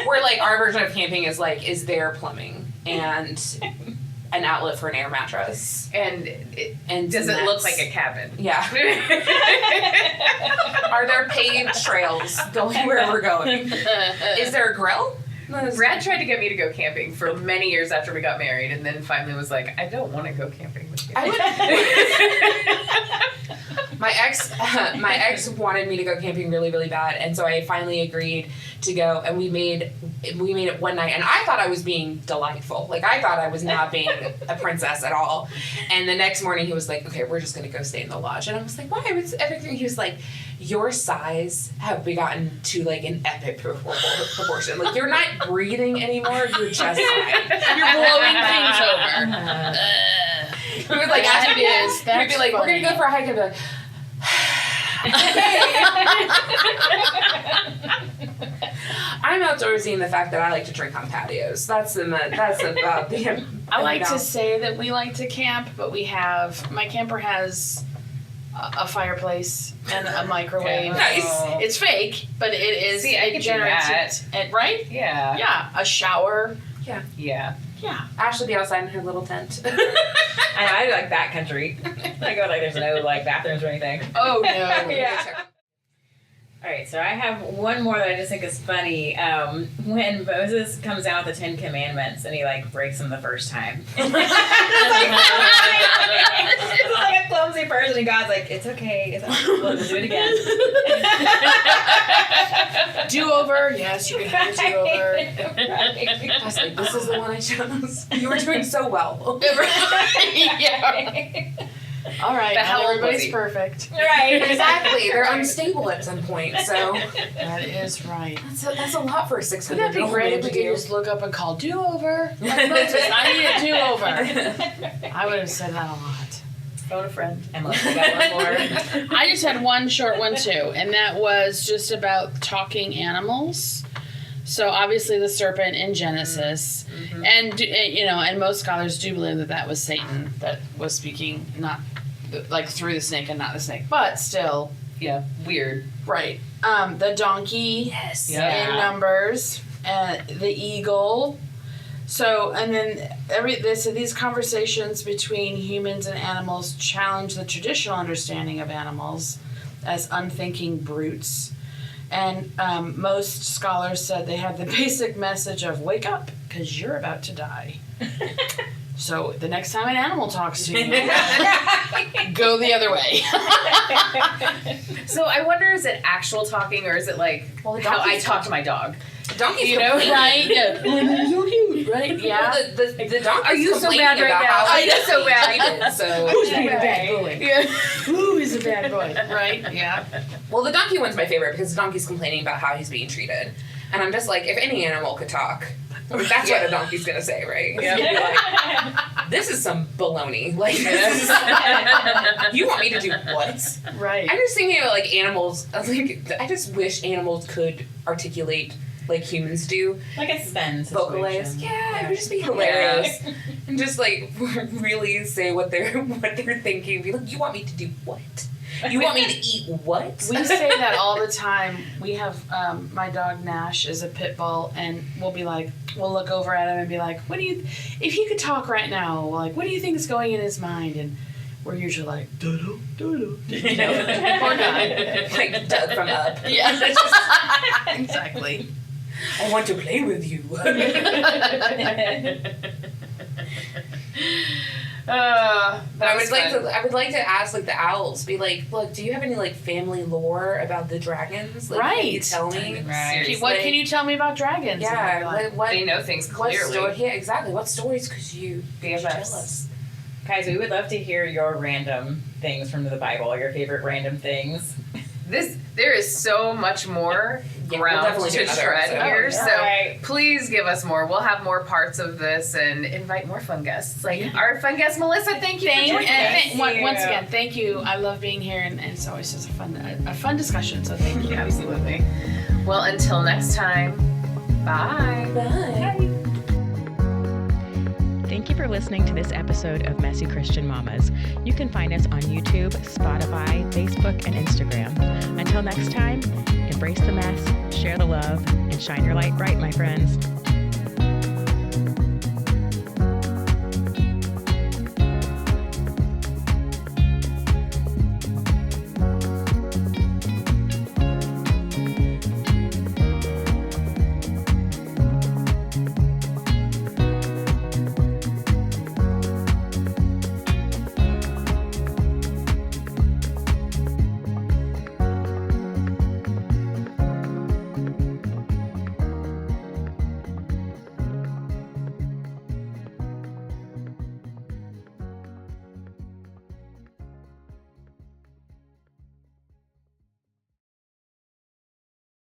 Speaker 4: we're like our version of camping is there plumbing and an outlet for an air mattress
Speaker 1: and
Speaker 4: and
Speaker 1: does it
Speaker 4: nets.
Speaker 1: look like a cabin?
Speaker 4: Yeah. Are there paved trails going where we're going? Is there a grill?
Speaker 1: Brad tried to get me to go camping for many years after we got married, and then finally was like, I don't want to go camping with you.
Speaker 4: I would. My ex wanted me to go camping really, really bad, and so I finally agreed to go. And we made it one night, and I thought I was being delightful. Like I thought I was not being a princess at all. And the next morning, he was like, "Okay, we're just gonna go stay in the lodge." And I was like, "Why? It's everything." He was like, "Your size have begotten to like an epic proportion. Like you're not breathing anymore. You're just fine."
Speaker 3: You're blowing things over.
Speaker 4: We would like
Speaker 3: That
Speaker 4: ask me,
Speaker 3: is-
Speaker 4: we'd
Speaker 3: that's
Speaker 4: be like,
Speaker 3: funny.
Speaker 4: we're gonna go for a hike and be like, I'm outdoorsy in the fact that I like to drink on patios. That's about the.
Speaker 3: I like to say that we like to camp, but my camper has a fireplace and a microwave.
Speaker 4: Nice.
Speaker 3: It's fake, but it is
Speaker 1: See, I
Speaker 3: a
Speaker 1: could do
Speaker 3: generated, right?
Speaker 1: Yeah.
Speaker 3: Yeah, a shower.
Speaker 1: Yeah.
Speaker 3: Yeah.
Speaker 4: Ashley be outside in her little tent.
Speaker 5: I like backcountry. I go like there's no like bathrooms or anything.
Speaker 3: Oh no.
Speaker 5: Yeah. All right, so I have one more that I just think is funny. When Moses comes down with the 10 Commandments and he like breaks them the first time. It's like a clumsy person, and God's like, "It's okay. We'll do it again."
Speaker 3: Do over. Yes, you can have a do over.
Speaker 4: I was like, this is the one I chose. You were doing so well.
Speaker 3: Yeah. All right,
Speaker 1: But how
Speaker 3: not
Speaker 1: old was
Speaker 3: everybody's
Speaker 1: he?
Speaker 3: perfect.
Speaker 5: Right.
Speaker 4: Exactly. They're unstable at some point, so
Speaker 3: That is right.
Speaker 4: that's a lot for a 600
Speaker 3: Wouldn't that be great if we could just look up and call do over? Like Moses, I need a do over. I would have said that a lot. Phone a friend.
Speaker 5: Emily, you got one more.
Speaker 3: I just had one short one too, and that was just about talking animals. So obviously the serpent in Genesis, and and most scholars do believe that was Satan that was speaking, not like through the snake and not the snake, but still,
Speaker 1: Yeah. Weird.
Speaker 3: right. The donkey,
Speaker 4: Yes.
Speaker 1: Yeah.
Speaker 3: in Numbers, the eagle. So and then these conversations between humans and animals challenge the traditional understanding of animals as unthinking brutes. And most scholars said they have the basic message of wake up because you're about to die. So the next time an animal talks to you, go the other way.
Speaker 1: So I wonder, is it actual talking or is it like
Speaker 4: Well, the
Speaker 1: how I
Speaker 4: donkey's
Speaker 1: talk to my dog?
Speaker 4: Donkey's
Speaker 1: You know,
Speaker 3: Right? Yeah. Oh, so cute, right? Yeah.
Speaker 4: Well, the donkey's
Speaker 1: Are you so
Speaker 4: complaining
Speaker 1: bad right
Speaker 4: about
Speaker 1: now?
Speaker 4: how
Speaker 1: I
Speaker 4: he's
Speaker 1: know so bad.
Speaker 4: treated, so
Speaker 3: Who's being a bad boy?
Speaker 1: Yeah.
Speaker 3: Who is a bad boy? Right? Yeah.
Speaker 4: well, the donkey one's my favorite because the donkey's complaining about how he's being treated, and I'm just like, if any animal could talk, that's what a donkey's gonna say, right?
Speaker 1: Yeah.
Speaker 4: He'd be like, this is some baloney. Like, this is, you want me to do what?
Speaker 3: Right.
Speaker 4: I'm just thinking about like animals. I just wish animals could articulate like humans do.
Speaker 5: Like a Sven
Speaker 4: Vocalize,
Speaker 5: situation.
Speaker 4: yeah, it would just be hilarious, and just like really say what they're thinking. Be like, you want me to do what? You want me to eat what?
Speaker 3: We say that all the time. We have my dog Nash is a pit bull, and we'll look over at him and be like, if he could talk right now, like, what do you think is going in his mind? And we're usually like, dodo, dodo, or not.
Speaker 4: Like Doug from Up.
Speaker 3: Yeah, exactly.
Speaker 4: I want to play with you.
Speaker 1: But
Speaker 4: I would like to ask like the owls, be like, look, do you have any like family lore about the dragons? Like, can you
Speaker 3: Right.
Speaker 4: tell me?
Speaker 1: Right.
Speaker 3: What can you tell me about dragons?
Speaker 4: Yeah,
Speaker 3: And we're like,
Speaker 4: what
Speaker 1: They know things
Speaker 4: what
Speaker 1: clearly.
Speaker 4: story? Yeah, exactly. What stories could you tell
Speaker 1: BFFs.
Speaker 4: us?
Speaker 5: Guys, we would love to hear your random things from the Bible, your favorite random things.
Speaker 1: There is so much more
Speaker 4: Yeah, we'll
Speaker 1: ground
Speaker 4: definitely do
Speaker 1: to
Speaker 4: another
Speaker 1: tread
Speaker 4: episode.
Speaker 1: here.
Speaker 5: Oh,
Speaker 1: So
Speaker 5: right.
Speaker 1: please give us more. We'll have more parts of this and invite more fun guests. Like
Speaker 3: Yeah.
Speaker 1: our fun guest Melissa. Thank you for joining us.
Speaker 3: Once again, thank you. I love being here, and it's always just a fun discussion. So thank you.
Speaker 1: Absolutely. Well, until next time. Bye.
Speaker 4: Bye.
Speaker 2: Thank you for listening to this episode of Messy Christian Mamas. You can find us on YouTube, Spotify, Facebook, and Instagram. Until next time, embrace the mess, share the love, and shine your light bright, my friends.